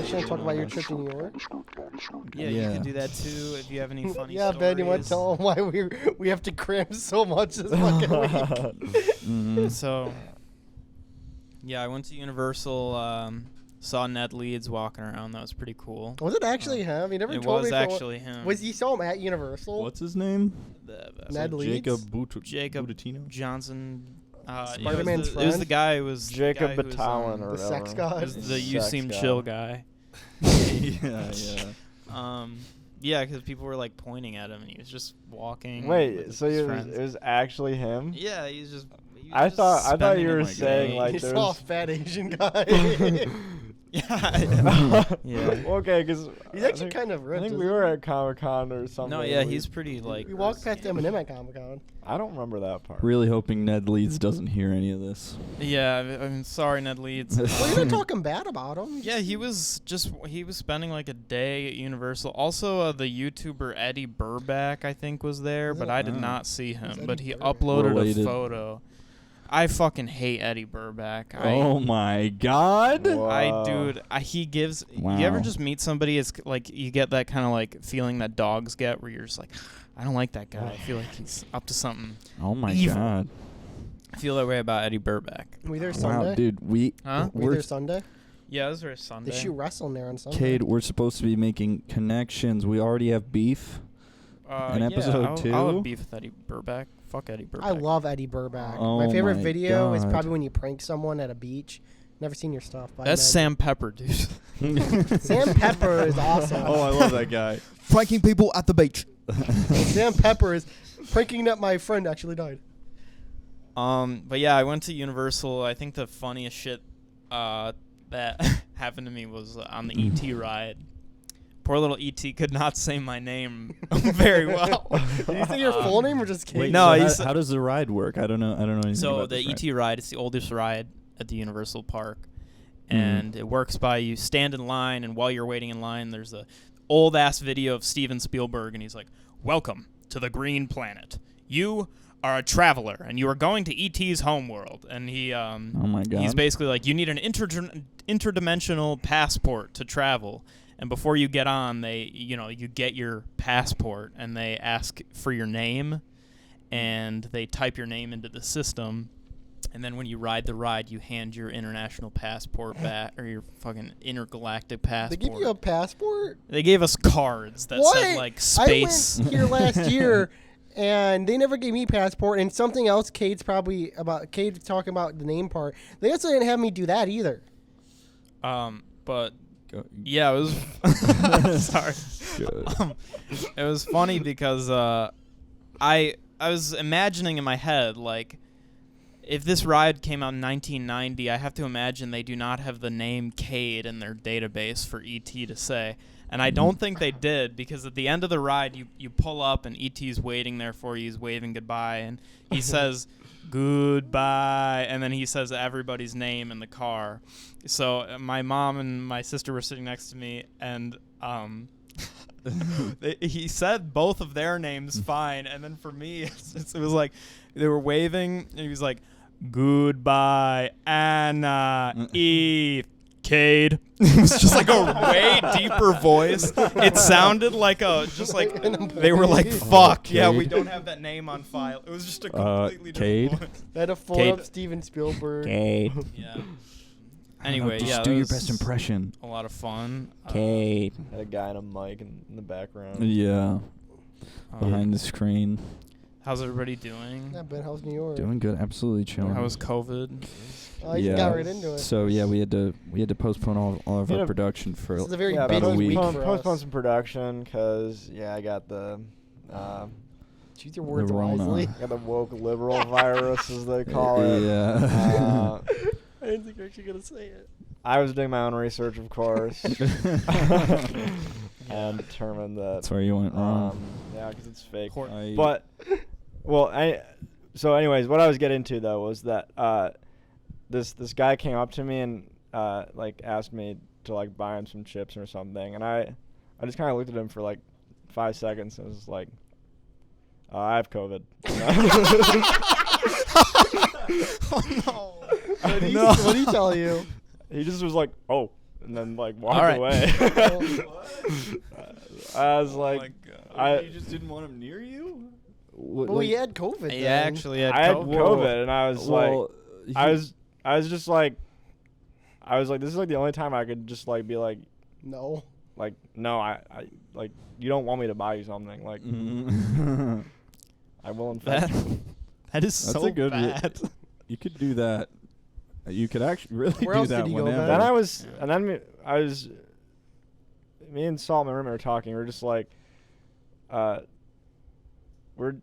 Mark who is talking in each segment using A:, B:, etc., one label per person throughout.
A: Should I talk about your trip to New York?
B: Yeah, you could do that too if you have any funny
A: yeah,
B: stories.
A: Ben, you want to tell them why we have to cram so much this fucking week?
B: So, yeah, I went to Universal, saw Ned Leeds walking around. That was pretty cool.
A: Was it actually him? He never
B: It
A: told
B: was
A: me.
B: actually him.
A: Was you saw him at Universal?
C: What's his name?
A: Ned Leeds?
B: Jacob
C: Butatino?
B: Johnson.
A: Spider-Man's
B: it was the guy who was
D: Jacob
B: the guy who was,
D: Batalon or
A: the
D: whatever.
A: sex god?
B: It was the you
D: Sex
B: seem
D: god.
B: chill guy.
C: Yeah.
B: Yeah, because people were like pointing at him, and he was just walking.
D: Wait,
B: with
D: so
B: his
D: it
B: friends.
D: was actually him?
B: Yeah, he's just. he was
D: I
B: just
D: thought you
B: spending
D: were
B: his
D: saying
B: day.
D: like
A: You
D: there's.
A: saw a fat Asian guy.
B: Yeah. Yeah.
D: Okay, because
A: He's actually kind of
D: I
A: ripped.
D: think we
A: isn't
D: were at Comic-Con or something.
B: No, yeah, he's pretty like.
A: he? We walked past Eminem at Comic-Con.
D: I don't remember that part.
C: Really hoping Ned Leeds doesn't hear any of this.
B: Yeah, I'm sorry, Ned Leeds.
A: Well, you're not talking bad about him.
B: Yeah, he was spending like a day at Universal. Also, the YouTuber Eddie Burback, I think, was there, but I did not see him.
A: Who's
B: But
A: Eddie
B: he
A: Burback?
B: uploaded
C: Related.
B: a photo. I fucking hate Eddie Burback.
C: Oh my god.
B: He gives.
C: Wow.
B: You ever just meet somebody? It's like you get that kind of like feeling that dogs get, where you're just like, I don't like that guy. I feel like he's up to something.
C: Oh my
B: evil.
C: god.
B: I feel that way about Eddie Burback.
A: We there Sunday?
C: Wow, dude,
B: Huh?
A: We there Sunday?
B: Yeah, it was there Sunday.
A: They shoot wrestling there on Sunday.
C: Cade, we're supposed to be making connections. We already have beef. In episode
B: I'll
C: 2?
B: have beef with Eddie Burback. Fuck Eddie Burback.
A: I love Eddie Burback.
C: Oh
A: my favorite
C: my
A: video is
C: God.
A: probably when you prank someone at a beach. Never seen your stuff. But
B: That's Sam Pepper, dude.
A: Sam Pepper is awesome.
C: Oh, I love that guy.
B: Pranking people at the beach.
A: Sam Pepper is pranking that my friend actually died.
B: But yeah, I went to Universal. I think the funniest shit that happened to me was on the ET ride. Poor little ET could not say my name very well.
A: Did you say your full name or just Cade?
C: Wait,
B: No,
C: so how does the ride work? I don't know anything
B: So
C: about
B: the
C: this
B: ET
C: ride.
B: ride is the oldest ride at the Universal Park, and it works by you stand in line, and while you're waiting in line, there's a old ass video of Steven Spielberg, and he's like, "Welcome to the Green Planet. You are a traveler, and you are going to ET's homeworld." And he,
C: Oh my god.
B: he's basically like, "You need an interdimensional passport to travel." And before you get on, you get your passport, and they ask for your name, and they type your name into the system, and then when you ride the ride, you hand your international passport back, or your fucking intergalactic
A: They
B: passport.
A: give you a passport?
B: They gave us cards that said like space.
A: I went here last year, and they never gave me passport. And something else, Cade's talking about the name part. They also didn't have me do that either.
B: But yeah, it was. Sorry. It was funny because I was imagining in my head, like, if this ride came out in 1990, I have to imagine they do not have the name Cade in their database for ET to say. And I don't think they did, because at the end of the ride, you pull up and ET's waiting there for you. He's waving goodbye, and he says, "Goodbye," and then he says everybody's name in the car. So my mom and my sister were sitting next to me, and he said both of their names fine, and then for me, it was like they were waving, and he was like, "Goodbye, Anna, Eve, Cade." It was just like a way deeper voice. It sounded like they were like, "Fuck, yeah, we
C: Cade.
B: don't have that name on file." It was just a completely different
C: Cade?
B: voice.
A: They had to full
B: Cade.
A: up Steven Spielberg.
C: Cade.
B: Yeah. Anyway,
C: Just
B: yeah,
C: do
B: that
C: your
B: was
C: best impression.
B: A lot of fun.
C: Cade.
D: Had a guy in a mic in the background.
C: Yeah. Behind the screen.
B: How's everybody doing?
A: Yeah, Ben, how's New York?
C: Doing good. Absolutely chilling.
B: How was COVID?
A: Oh, you got right into it.
C: So yeah, we had to postpone all of
D: You
C: our
D: know,
C: production for
A: This is a very
D: Yeah,
A: big
C: about a week.
A: week for
D: postpone
A: us.
D: some production because I got the
A: Choose your words
C: Rona.
A: wisely.
D: got the woke liberal virus as they call it.
C: Yeah.
A: I didn't think you were actually going to say it.
D: I was doing my own research, of course, and determined that
C: That's where you went wrong.
D: yeah, because it's fake.
C: I-
D: But so anyways, what I was getting to though was that this guy came up to me and like asked me to like buy him some chips or something, and I just kind of looked at him for like 5 seconds and was like, I have COVID.
B: Oh no.
A: What did he tell you?
D: He just was like, oh, and then like walked
B: All right.
D: away. I was
B: Oh
D: like,
B: my God.
C: You just didn't want him near you?
A: Well, he had COVID.
B: He
A: then.
B: actually had
D: I had
B: COVID.
D: COVID, and I was
C: Well,
D: I was just like, this is like the only time I could just like be like,
A: No.
D: no, I like, you don't want me to buy you something, like,
C: Mhm.
D: I will infect you.
B: That is
C: That's
B: so
C: a good
B: bad.
C: You could do that. You could actually really
A: Where
C: do
A: else
C: that
A: did he go,
C: whenever.
A: Ben?
D: Then me and Salt, my roommate, were talking. We are just like, we're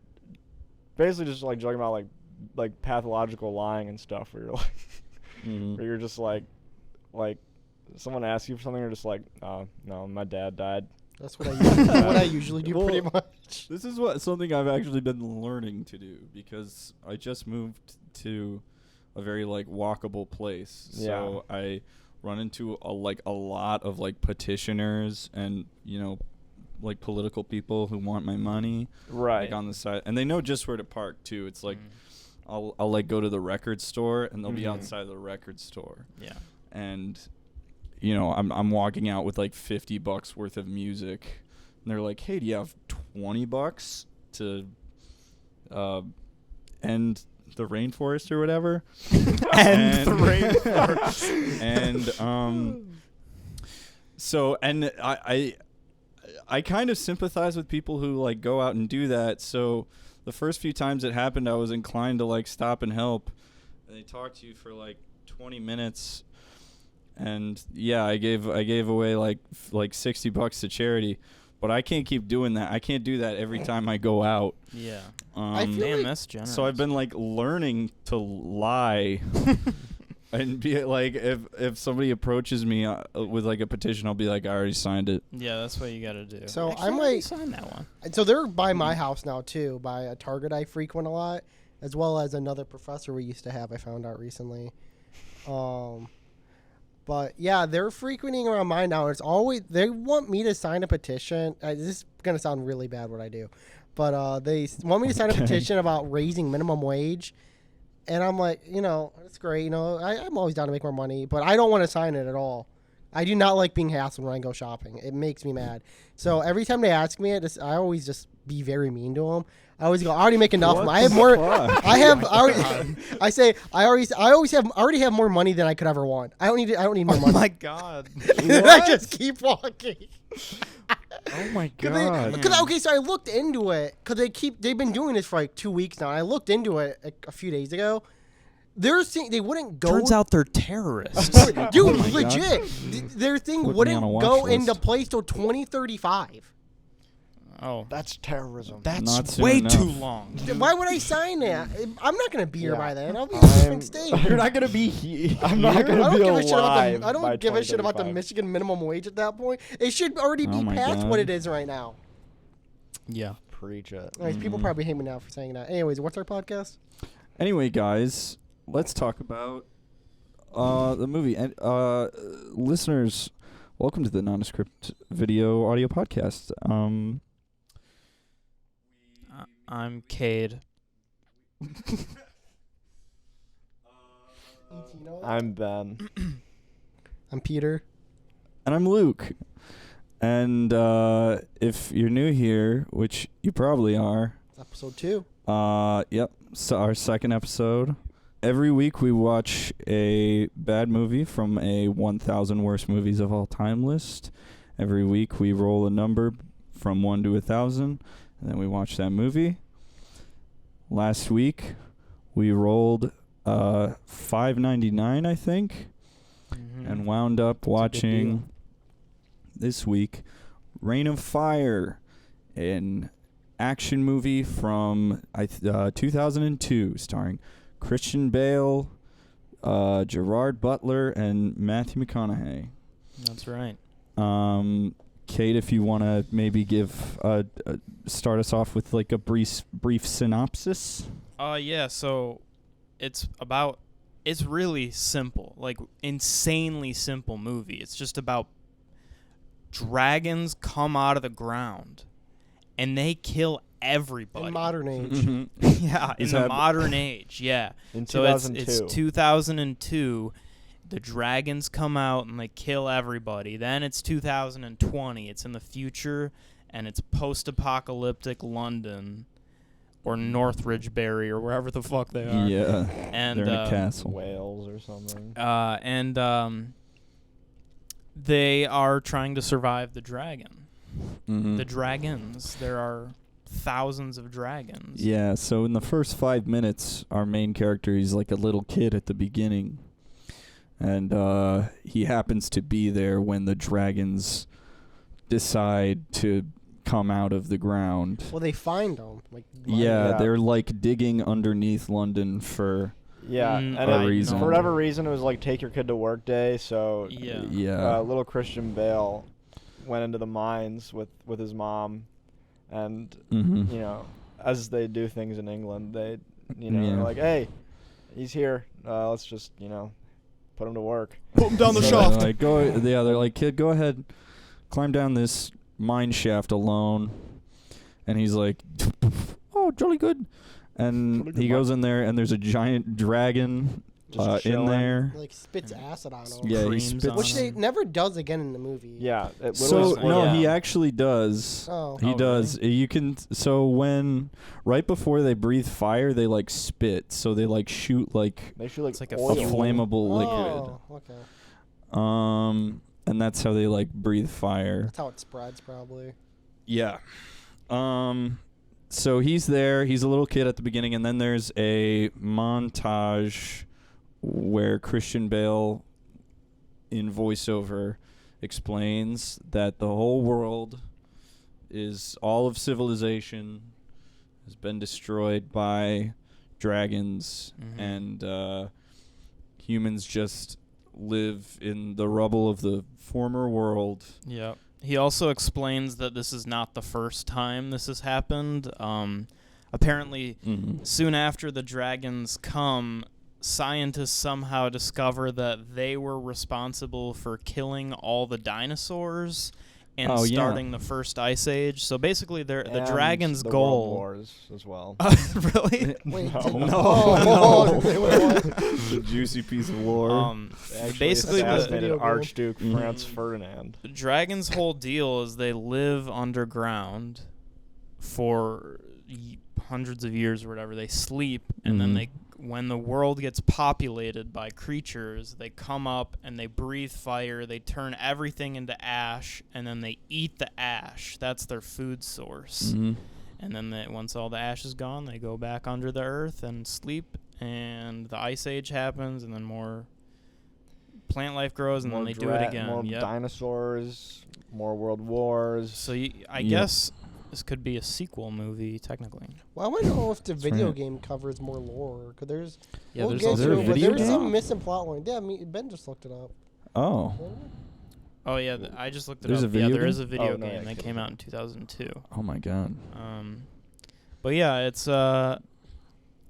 D: basically just like joking about like pathological lying and stuff. Where you're like,
C: Mhm.
D: where you're just like someone asks you for something, you're just like, oh no, my dad died.
A: That's what I usually do pretty
C: Well,
A: much.
C: This is something I've actually been learning to do because I just moved to a very like walkable place. So I run into a lot of like petitioners and like political people who want my money
D: Right.
C: like on the side, and they know just where to park too. It's like I'll like go to the record store and they'll be outside of the record store.
B: Yeah.
C: And I'm walking out with like $50 worth of music, and they're like, "Hey, do you have $20 to end the rainforest or whatever?"
B: End the rainforest.
C: And so I kind of sympathize with people who like go out and do that. So the first few times it happened, I was inclined to like stop and help. And they talk to you for like 20 minutes. And yeah, I gave away like $60 to charity, but I can't keep doing that. I can't do that every time I go out.
B: Yeah.
A: I feel
B: Damn,
A: like-
B: that's generous.
C: So I've been like learning to lie, and be like, if somebody approaches me with like a petition, I'll be like, I already signed it.
B: Yeah, that's what you got to do.
A: So
B: Actually,
A: I'm
B: I already
A: like-
B: signed that one.
A: So they're by my house now too, by a Target I frequent a lot, as well as another professor we used to have. I found out recently. But yeah, they're frequenting around mine now. It's always they want me to sign a petition. This is gonna sound really bad what I do, but they want me to sign a petition about raising minimum wage, and I'm like, it's great. I'm always down to make more money, but I don't want to sign it at all. I do not like being hassled when I go shopping. It makes me mad. So every time they ask me it, I always just be very mean to them. I always go, I already make enough. I have more. I have. I say I already have more money than I could ever want. I don't need more
B: Oh
A: money.
B: my God.
A: And then I just keep walking.
C: Oh my
A: Okay, so I looked into it because they've been doing this for like 2 weeks now. And I looked into it a few days ago. They wouldn't go.
B: Turns out they're terrorists.
A: Dude,
C: my
A: legit. Their thing
C: Put me
A: wouldn't
C: on a watch
A: go
C: list.
A: into place till 2035.
B: Oh,
D: That's terrorism.
B: that's
C: Not soon
B: way
C: enough.
B: too long.
A: Why would I sign that? I'm not gonna be here
D: Yeah.
A: by then. I'll be in a different state.
C: You're not gonna be here.
D: I'm not
A: I
D: gonna
A: don't
D: be
A: give a shit about
D: alive.
A: the. I don't
D: by
A: give a shit about the
D: 2035.
A: Michigan minimum wage at that point. It should already
C: Oh
A: be
C: my
A: past
C: God.
A: what it is right now.
B: Yeah.
D: Preach it.
A: Anyways, people probably hate me now for saying that. Anyways, what's our podcast?
C: Anyway, guys, let's talk about the movie. And listeners, welcome to the Nondescript video audio podcast.
B: I'm Cade.
D: I'm Ben.
A: I'm Peter.
C: And I'm Luke. And if you're new here, which you probably are,
A: Episode 2.
C: yep, so our second episode. Every week we watch a bad movie from a 1,000 worst movies of all time list. Every week we roll a number from 1 to 1,000, and then we watch that movie. Last week we rolled 599, I think, and wound up
A: deal.
C: watching this week Reign of Fire, an action movie from 2002 starring Christian Bale, Gerard Butler, and Matthew McConaughey.
B: That's right.
C: Kate, if you want to maybe give start us off with like a brief synopsis.
B: Yeah, so it's really simple, like insanely simple movie. It's just about dragons come out of the ground and they kill everybody.
A: In modern age.
C: Mhm.
B: Yeah, in
C: Is
B: the
C: that-
B: modern age. Yeah.
D: In
B: So
D: 2002.
B: it's 2002. The dragons come out and they kill everybody. Then it's 2020. It's in the future, and it's post-apocalyptic London or Northridgebury or wherever the fuck they are.
C: Yeah.
B: And
C: They're in a castle.
D: Wales or something.
B: they are trying to survive the dragon.
C: Mhm.
B: The dragons. There are thousands of dragons.
C: Yeah, so in the first 5 minutes, our main character, he's like a little kid at the beginning. And he happens to be there when the dragons decide to come out of the ground.
A: Well, they find them. Like,
C: Yeah,
D: Yeah.
C: they're like digging underneath London for...
D: Yeah,
B: Mm,
D: and
C: a
D: it-
C: reason.
D: for whatever reason, it was like take your kid to work day. So
B: Yeah.
D: little Christian Bale went into the mines with his mom, and
C: Mhm.
D: you know, as they do things in England, they they're
C: Yeah.
D: like, hey, he's here. Let's just put him to work.
B: Put him down the
C: So
B: shaft.
C: they're like, they're like, kid, go ahead, climb down this mine shaft alone. And he's like, oh, jolly good. And
D: Jolly good,
C: he goes in there, and there's a giant dragon
D: Just
C: in
D: chilling.
C: there.
A: like spits acid on them.
C: Yeah, he
B: Creams
C: spits.
B: on
A: Which they
B: him.
A: never does again in the movie.
D: Yeah. It
C: So
D: literally-
C: no,
B: yeah.
C: he actually does.
A: Oh.
C: He
B: Oh,
C: does. You can. So when right before they breathe fire, they like spit. So they like shoot like
D: they shoot like
B: It's like a
C: a
D: oil.
B: fuel.
C: flammable
A: Oh, okay.
C: liquid. And that's how they like breathe fire.
A: That's how it spreads, probably.
C: Yeah. So he's there. He's a little kid at the beginning, and then there's a montage where Christian Bale, in voiceover, explains that the whole world is all of civilization has been destroyed by dragons,
B: Mhm.
C: and humans just live in the rubble of the former world.
B: Yeah. He also explains that this is not the first time this has happened. Apparently, soon after the dragons come, scientists somehow discover that they were responsible for killing all the dinosaurs and
C: Oh, yeah.
B: starting the first ice age. So basically, the
D: And
B: dragons'
D: the World
B: goal.
D: Wars as well.
B: Really?
A: Wait,
D: No.
A: did-
C: No,
A: oh,
C: no.
A: wait, what?
C: The juicy piece of lore.
D: They actually
B: Basically,
D: assassinated
A: Video game.
D: Archduke
C: Mhm.
D: Franz Ferdinand.
B: the dragons' whole deal is they live underground for hundreds of years or whatever. They sleep, and then
C: Mhm.
B: when the world gets populated by creatures, they come up and they breathe fire. They turn everything into ash, and then they eat the ash. That's their food source.
C: Mhm.
B: And then once all the ash is gone, they go back under the earth and sleep, and the ice age happens, and then more plant life grows, and
D: More
B: then they do it again.
D: More
B: Yep.
D: dinosaurs, more world wars.
B: So I
C: Yep.
B: guess this could be a sequel movie, technically.
A: Well, I want to know if the
C: That's
A: video
C: right.
A: game covers more lore. Cause there's
B: Yeah,
A: we'll
B: there's
A: get
C: also-
A: to
C: Is there
A: it,
C: a
A: but
C: video
A: there's
C: game?
A: some missing plot line. Yeah, Ben just looked it up.
C: Oh.
B: Oh yeah, I just looked it
C: There's
B: up.
C: a video
B: Yeah, there
C: game?
B: is a video
D: Oh, no,
B: game
D: yeah,
B: that
D: kidding.
B: came out in 2002.
C: Oh my god.
B: But yeah,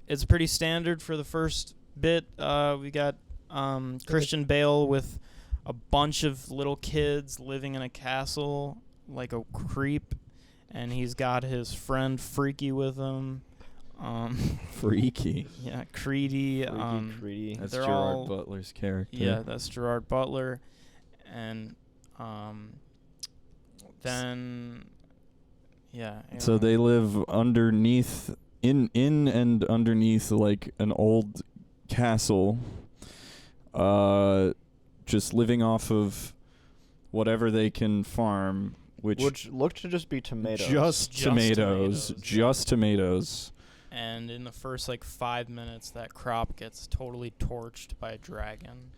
B: it's pretty standard for the first bit. We got Christian Bale with a bunch of little kids living in a castle like a creep, and he's got his friend Freaky with him.
C: Freaky.
B: Yeah, Creedy.
D: Creedy.
C: That's
B: They're
C: Gerard
B: all-
C: Butler's character.
B: Yeah, that's Gerard Butler, and then yeah.
C: So they live underneath, in and underneath like an old castle, just living off of whatever they can farm,
D: Which looked to just be tomatoes.
C: just tomatoes,
B: tomatoes,
C: just tomatoes.
B: And in the first 5 minutes, that crop gets totally torched by a dragon.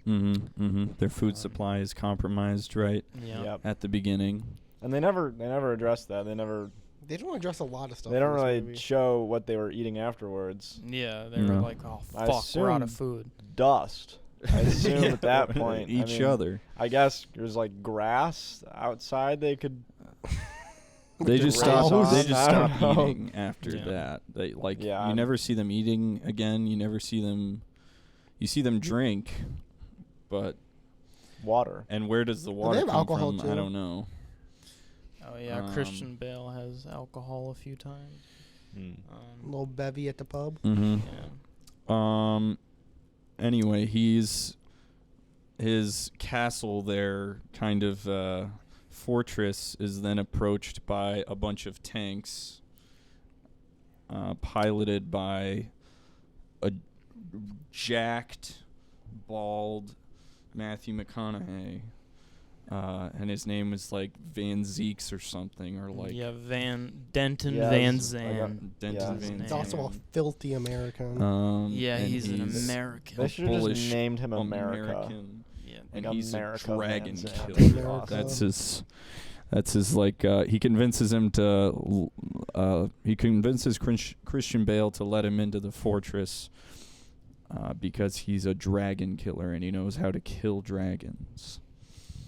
C: Their food supply is compromised right
B: Yeah.
D: Yep.
C: at the beginning.
D: And they never addressed that.
A: They don't address a lot of stuff.
D: They don't
A: in this
D: really
A: movie.
D: show what they were eating afterwards.
B: Yeah, they
C: No.
B: were like, oh,
D: I
B: fuck, we're out of
D: assume-
B: food.
D: Dust. I assume
C: Yeah.
D: at that point.
C: Each other.
D: I guess there's grass outside they could.
C: They just
D: graze
C: stop.
D: on.
C: They just
D: I
C: stop
D: don't know.
C: eating after
B: Yeah.
C: that. They
D: Yeah,
C: you never see them eating again. You never see them. You see them drink, but
D: Water.
C: and where does the
A: they
C: water
A: have
C: come
A: alcohol
C: from?
A: too.
C: I don't know.
B: Oh yeah, Christian Bale has alcohol a few times.
A: A little bevy at the pub.
C: Mm-hmm.
B: Yeah.
C: Anyway, his castle there, kind of fortress, is then approached by a bunch of tanks, piloted by a jacked, bald Matthew McConaughey. And his name is like Van Zeeks or something, or like
B: Denton
D: Yeah,
B: Van
D: it's like a-
B: Zandt.
C: Denton
B: his
C: Van
A: It's
B: name.
A: also a
C: Zandt.
A: filthy American.
B: Yeah,
C: And
B: he's an American.
D: They should have
C: bullish
D: just named him America.
C: American,
B: Yeah.
C: and
D: Like
C: he's
D: America
C: a dragon
D: Van Zandt.
C: killer.
A: America.
C: That's his like. He convinces him to. He convinces Christian Bale to let him into the fortress. Because he's a dragon killer and he knows how to kill dragons.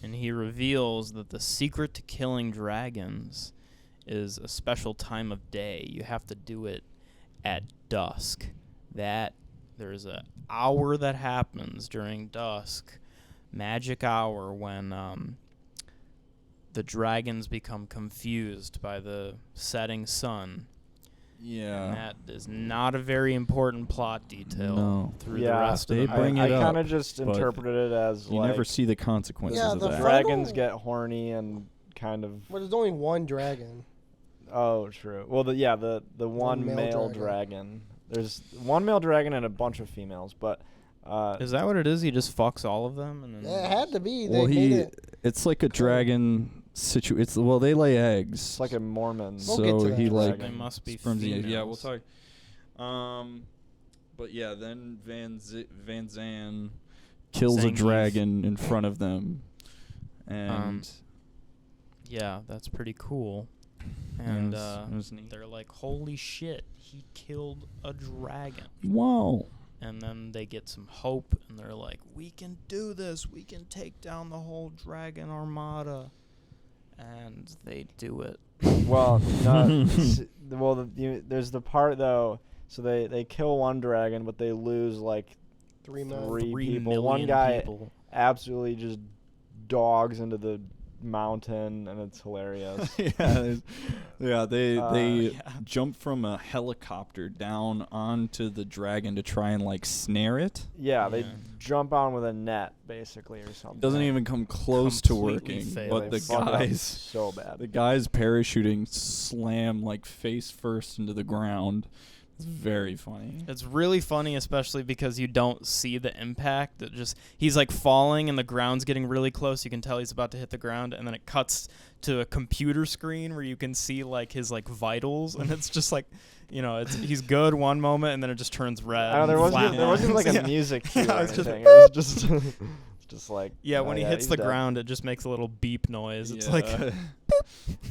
B: And he reveals that the secret to killing dragons is a special time of day. You have to do it at dusk. There's a hour that happens during dusk, magic hour, when the dragons become confused by the setting sun.
C: Yeah.
B: And that is not a very important plot detail
C: No.
B: through
D: Yeah,
B: the rest of
C: they
B: the
C: bring
B: movie.
C: it
D: I
C: up,
D: kind of just
C: but
D: interpreted it as
C: You
D: like
C: never see the consequences
A: Yeah,
C: of
A: the
C: that.
D: dragons
A: Frodo-
D: get horny and kind of.
A: But there's only one dragon.
D: Oh, true. Well, the one
A: male
D: male
A: dragon.
D: dragon. There's one male dragon and a bunch of females, but
B: Is that what it is? He just fucks all of them? And then
A: It had to be. They
C: Well,
A: made it.
C: it's like a
A: Cool.
C: dragon they lay eggs.
D: it's like a Mormon.
A: We'll get to
C: so
A: that.
C: he like
B: They must be
C: sperms the egg. Yeah, we'll
B: females.
C: talk. But yeah, then Van Zandt kills a
B: Zangief.
C: dragon in front of them, and
B: Yeah, that's pretty cool. And
C: it was neat.
B: they're like, holy shit, he killed a dragon.
C: Wow.
B: And then they get some hope, and they're like, we can do this. We can take down the whole dragon armada. And they do it.
D: Well, no. There's the part though. So they kill one dragon, but they lose like
A: 3 men.
D: three
B: 3
D: people.
B: million
D: One guy
B: people.
D: absolutely just dogs into the mountain, and it's hilarious.
C: They
B: yeah.
C: jump from a helicopter down onto the dragon to try and like snare it.
D: Yeah, they
B: Yeah.
D: jump on with a net basically or something.
C: Doesn't even come close to
B: Completely
C: working.
B: fail.
C: But
D: They
C: the
D: fuck it up
C: guys,
D: so bad.
C: the guys parachuting slam like face first into the ground. It's very funny.
B: It's really funny, especially because you don't see the impact. He's like falling and the ground's getting really close. You can tell he's about to hit the ground, and then it cuts to a computer screen where you can see like his like vitals, and it's just like, he's good one moment, and then it just turns red.
D: I know there
B: and
D: wasn't like a
B: flatlines.
D: music cue
B: Yeah,
D: or
B: it's just-
D: anything. It was just it's just like
B: Yeah,
D: oh,
B: when he hits
D: he's
B: the
D: dead.
B: ground, it just makes a little beep noise. It's
C: Yeah.
B: like,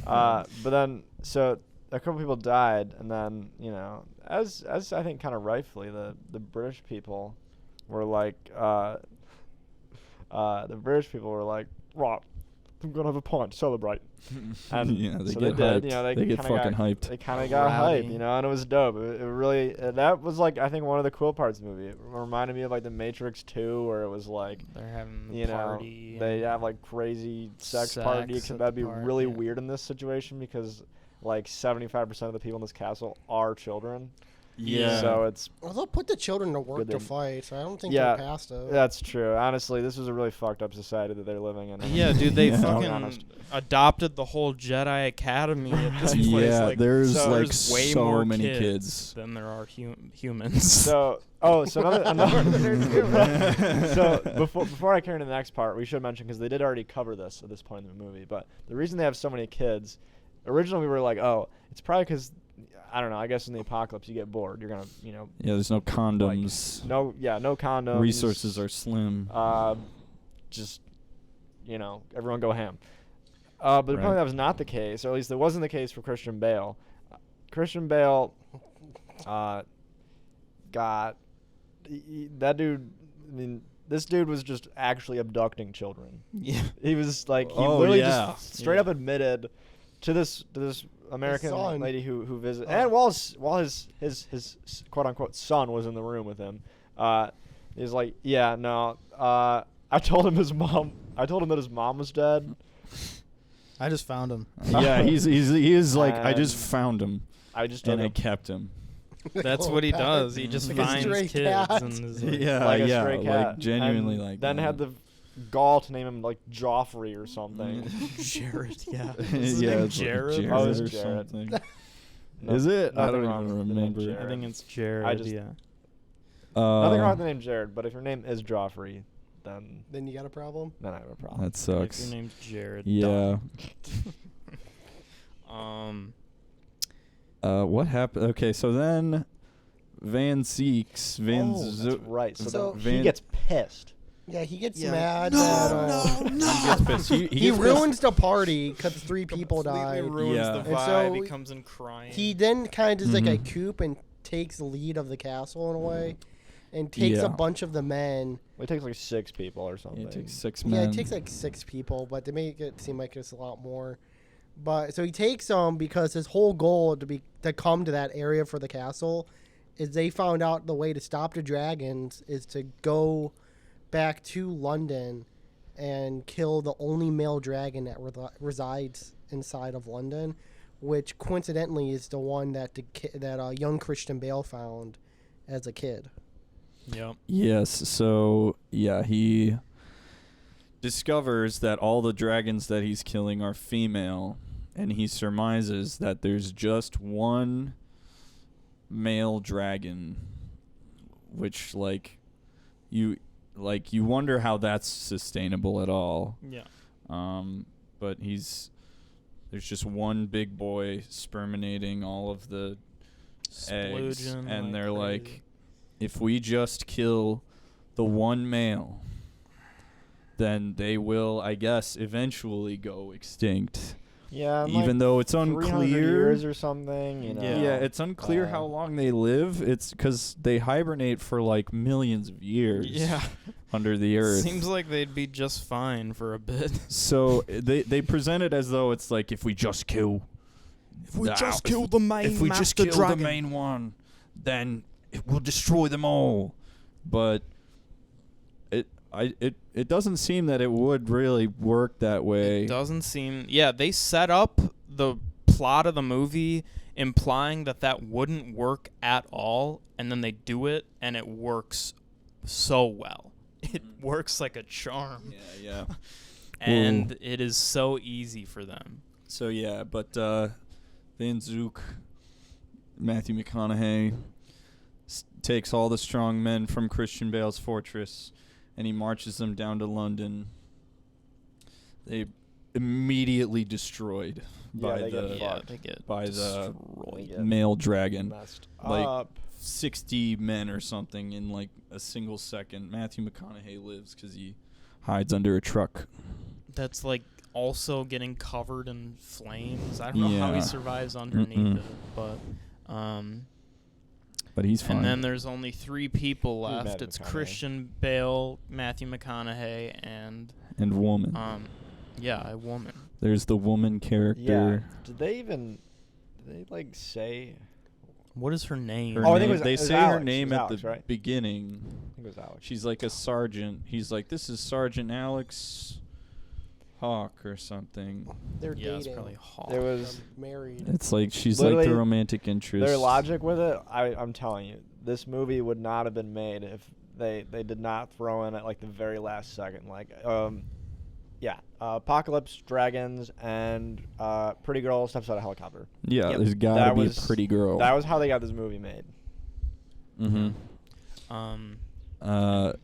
D: But then so a couple people died, and then as I think kind of rightfully the British people were like right, I'm gonna have a pint to celebrate. And
C: yeah, they
D: so
C: get
D: they did,
C: hyped. They get
D: kinda
C: fucking
D: got,
C: hyped.
D: They kind of got
A: Rowdy.
D: hyped, and it was dope. It really that was like I think one of the cool parts of the movie. It reminded me of like The Matrix 2, where it was like
B: they're having the party.
D: they have like crazy sex party.
B: Sex
D: Except
B: at
D: that'd
B: the
D: be
B: party,
D: really
B: yeah.
D: weird in this situation because like 75% of the people in this castle are children.
C: Yeah.
D: So it's
A: Well, they'll put the children to work
D: Good
A: to
D: then.
A: fight, so I don't think
D: Yeah,
A: they're past it.
D: that's true. Honestly, this was a really fucked up society that they're living in.
B: Yeah, dude, they
C: Yeah.
B: fucking
D: Honest.
B: adopted the whole Jedi Academy at this place.
C: Yeah,
B: like,
C: there's
D: so
C: like
B: there's way
C: so
B: more
C: many
B: kids
C: kids.
B: than there are humans.
D: So so before I carry into the next part, we should mention because they did already cover this at this point in the movie. But the reason they have so many kids, originally we were like, oh, it's probably because I don't know. I guess in the apocalypse you get bored. You're gonna
C: Yeah, there's no condoms.
D: no condoms.
C: Resources are slim.
D: Just everyone go ham. But apparently
C: Right.
D: that was not the case, or at least it wasn't the case for Christian Bale. Christian Bale got that dude. I mean, this dude was just actually abducting children.
B: yeah.
D: He was like, he
C: Oh,
D: literally
C: yeah.
D: just straight up admitted to this American
A: son.
D: lady who visited,
A: Oh.
D: and while his quote unquote son was in the room with him, he's like, yeah, no, I told him that his mom was dead,
B: I just found him.
C: Yeah, he is like, I just
D: And
C: found him
D: I just took
C: and I
D: him.
C: kept him.
B: That's what he does. He just
A: Like a
B: finds
A: stray
B: kids
A: cat.
B: and is like,
C: Yeah,
D: like a
C: yeah,
D: stray
C: like
D: cat.
C: genuinely
D: and
C: like
D: then
C: that.
D: had the gall to name him like Joffrey or something.
B: Jared, yeah.
C: Yeah, it's
B: Jared?
C: like
D: Oh, it's
C: or
D: Jared.
C: something.
D: No-
C: Is it? I
D: nothing
C: don't
D: wrong
C: even
D: with the name
C: remember.
D: Jared.
B: I think it's Jared,
D: I just-
B: yeah.
D: Nothing wrong with the name Jared, but if your name is Joffrey, then
A: Then you got a problem.
D: I have a problem.
C: That
B: If
C: sucks.
B: your name's Jared.
C: Yeah.
B: done.
C: What happened? Okay, so then Van Zeeks,
D: That's right. So,
A: So
D: then
C: Van-
D: he gets pissed.
A: Yeah, he gets
B: Yeah.
A: mad.
B: No,
A: that,
B: no, no.
C: He gets pissed. He
A: He
C: gets
A: ruins the party because 3 people
B: Completely
A: died.
B: ruins
C: Yeah.
B: the
C: And
B: vibe.
A: so
B: he comes in crying.
A: He then kind of does like a
C: Mhm.
A: coup and takes the lead of the castle in a way, and takes
C: Yeah.
A: a bunch of the men.
D: It takes like 6 people or something.
C: It takes 6
A: Yeah,
C: men.
A: it takes like 6 people, but they make it seem like it's a lot more. But so he takes them because his whole goal to come to that area for the castle is they found out the way to stop the dragons is to go back to London and kill the only male dragon that resides inside of London, which coincidentally is the one that young Christian Bale found as a kid.
B: Yep.
C: Yes, so yeah, he discovers that all the dragons that he's killing are female, and he surmises that there's just one male dragon, which you wonder how that's sustainable at all.
B: Yeah.
C: But there's just one big boy sperminating all of the eggs,
B: Splooging
C: and
B: like
C: they're
B: crazy.
C: like, if we just kill the one male, then they will, I guess, eventually go extinct.
D: Yeah, and
C: Even though it's
D: 300
C: unclear.
D: years or something, you know.
C: Yeah, it's unclear how long they live. It's because they hibernate for like millions of years
B: Yeah.
C: under the earth.
B: Seems like they'd be just fine for a bit.
C: So they present it as though it's like, if we just kill
B: the main
C: if we just kill the main one, then it will destroy them all. But it doesn't seem that it would really work that way.
B: It doesn't seem. Yeah, they set up the plot of the movie implying that wouldn't work at all, and then they do it, and it works so well. It works like a charm,
C: Yeah.
B: and it is so easy for them.
C: So yeah, but Van Zook, Matthew McConaughey, takes all the strong men from Christian Bale's fortress, and he marches them down to London. They immediately destroyed by
D: they get
C: the
D: fucked.
B: They get
C: by the
D: They get
C: male dragon.
D: messed
C: Like,
D: up.
C: 60 men or something in like a single second. Matthew McConaughey lives because he hides under a truck.
B: That's like also getting covered in flames. I don't know how
C: Yeah.
B: he survives underneath
C: Mm-mm.
B: it, but
C: But he's fine.
B: and then there's only 3 people
D: Who's
B: left.
D: Matthew
B: It's
D: McConaughey?
B: Christian Bale, Matthew McConaughey, and
C: and woman.
B: yeah, a woman.
C: There's the woman character.
D: Yeah. Did they like say?
B: What is her name?
C: Her
D: Oh, I think
C: name-
D: it was-
C: they
D: it was
C: say her
D: Alex. It
C: name
D: was
C: at
D: Alex,
C: the
D: right?
C: beginning.
D: I think it was Alex.
C: She's like a sergeant. He's like, this is Sergeant Alex Hawk or something.
A: They're
B: Yeah, it's
A: dating.
B: probably Hawk.
D: There was
A: They're married.
C: It's like she's like
D: Literally,
C: the romantic interest.
D: their logic with it. I'm telling you, this movie would not have been made if they did not throw in at like the very last second. Like, apocalypse, dragons, and pretty girl steps out of helicopter.
C: Yeah,
B: Yep.
C: there's gotta
D: That
C: be
D: was-
C: a pretty girl.
D: That was how they got this movie made.
C: Mm-hmm.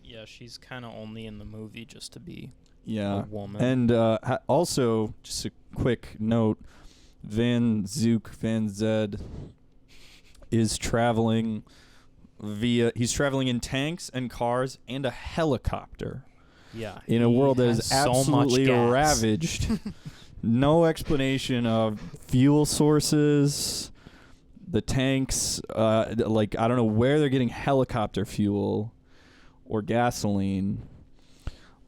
B: Yeah, she's kind of only in the movie just to be
C: Yeah.
B: a woman.
C: And also, just a quick note, Van Zed is traveling he's traveling in tanks and cars and a helicopter
B: yeah,
C: in a
B: he
C: world that
B: has
C: is
B: so much
C: absolutely
B: gas.
C: ravaged. No explanation of fuel sources, the tanks, like, I don't know where they're getting helicopter fuel or gasoline.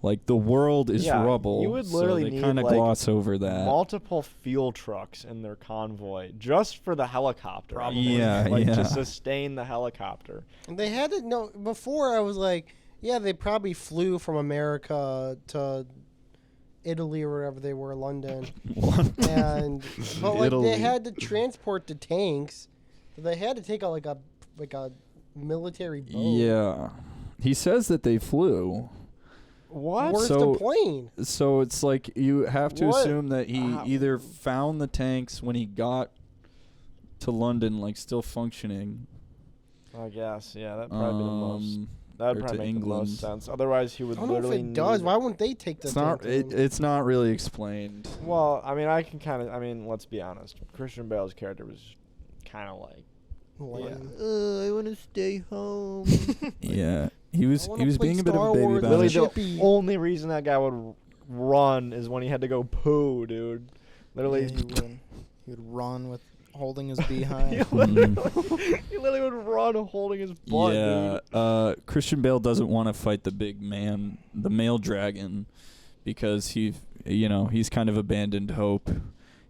C: Like, the world is
D: Yeah,
C: rubble.
D: you would
C: so
D: literally
C: they
D: need,
C: kind of
D: like,
C: gloss over that.
D: Multiple fuel trucks in their convoy just for the helicopter.
B: Probably.
C: Yeah,
D: like
C: yeah.
D: to sustain the helicopter.
A: And they had to know before. I was like, yeah, they probably flew from America to Italy or wherever they were, London.
C: What?
A: And but like
C: Italy.
A: they had to transport the tanks. So they had to take a military boat.
C: Yeah. He says that they flew.
D: What?
A: Where's
C: So-
A: the plane?
C: So it's like you have to
D: What?
C: assume that he either found the tanks when he got to London, like still functioning.
D: I guess. Yeah, that'd probably be the most. That
C: or
D: would probably
C: to
D: make the
C: England.
D: most sense. Otherwise, he would
A: I don't know if
D: literally.
A: it does.
D: need-
A: Why wouldn't they take the
C: It's not.
A: tank?
C: It's not really explained.
D: Well, I mean, I can kind of. I mean, let's be honest. Christian Bale's character was kind of like.
A: Lame.
D: I want to stay home.
C: Yeah, he was
A: I wanna play
C: being a bit of
A: Star
C: a baby
A: Wars
C: about
D: Literally,
C: it.
D: the
A: Chippy.
D: only reason that guy would run is when he had to go poo, dude. Literally,
B: Yeah, he would. He would run with holding his behind.
D: he literally would run holding his butt,
C: Yeah,
D: dude.
C: Christian Bale doesn't want to fight the big man, the male dragon, because he's kind of abandoned hope.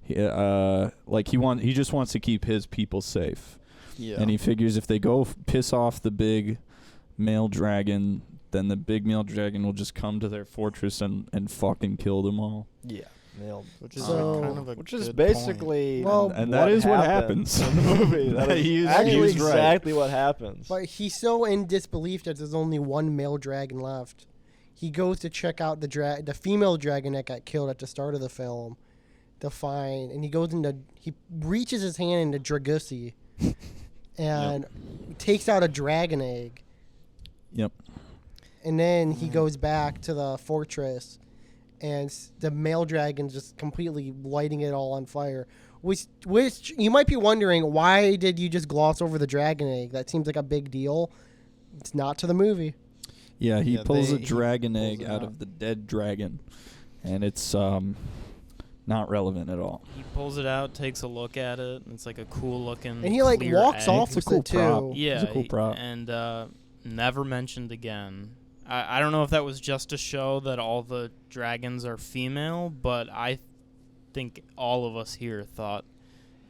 C: He just wants to keep his people safe.
B: Yeah.
C: And he figures if they go piss off the big male dragon, then the big male dragon will just come to their fortress and fucking kill them all.
D: Yeah, nailed.
B: Which is
A: So-
B: kind of a
D: Which is
B: good
D: basically
A: Well,
C: and that is what happens
D: in the movie. That is
C: He is-
D: actually
C: he was right.
D: exactly what happens.
A: But he's so in disbelief that there's only one male dragon left. He goes to check out the female dragon that got killed at the start of the film to find, and he reaches his hand into Dragusi and takes out a dragon egg.
C: Yep.
A: And then he goes back to the fortress, and the male dragon's just completely lighting it all on fire. Which you might be wondering, why did you just gloss over the dragon egg? That seems like a big deal. It's not to the movie.
C: Yeah, he
B: Yeah,
C: pulls a
B: he
C: dragon
B: pulls
C: egg
B: it
C: out
B: out.
C: of the dead dragon, and it's not relevant at all.
B: He pulls it out, takes a look at it, and it's like a cool looking.
A: And he like
B: clear
A: walks
B: egg.
A: off
C: It's a
A: with
C: cool
A: it
C: prop.
A: too.
B: Yeah,
C: It's a cool prop.
B: and never mentioned again. I don't know if that was just to show that all the dragons are female, but I think all of us here thought,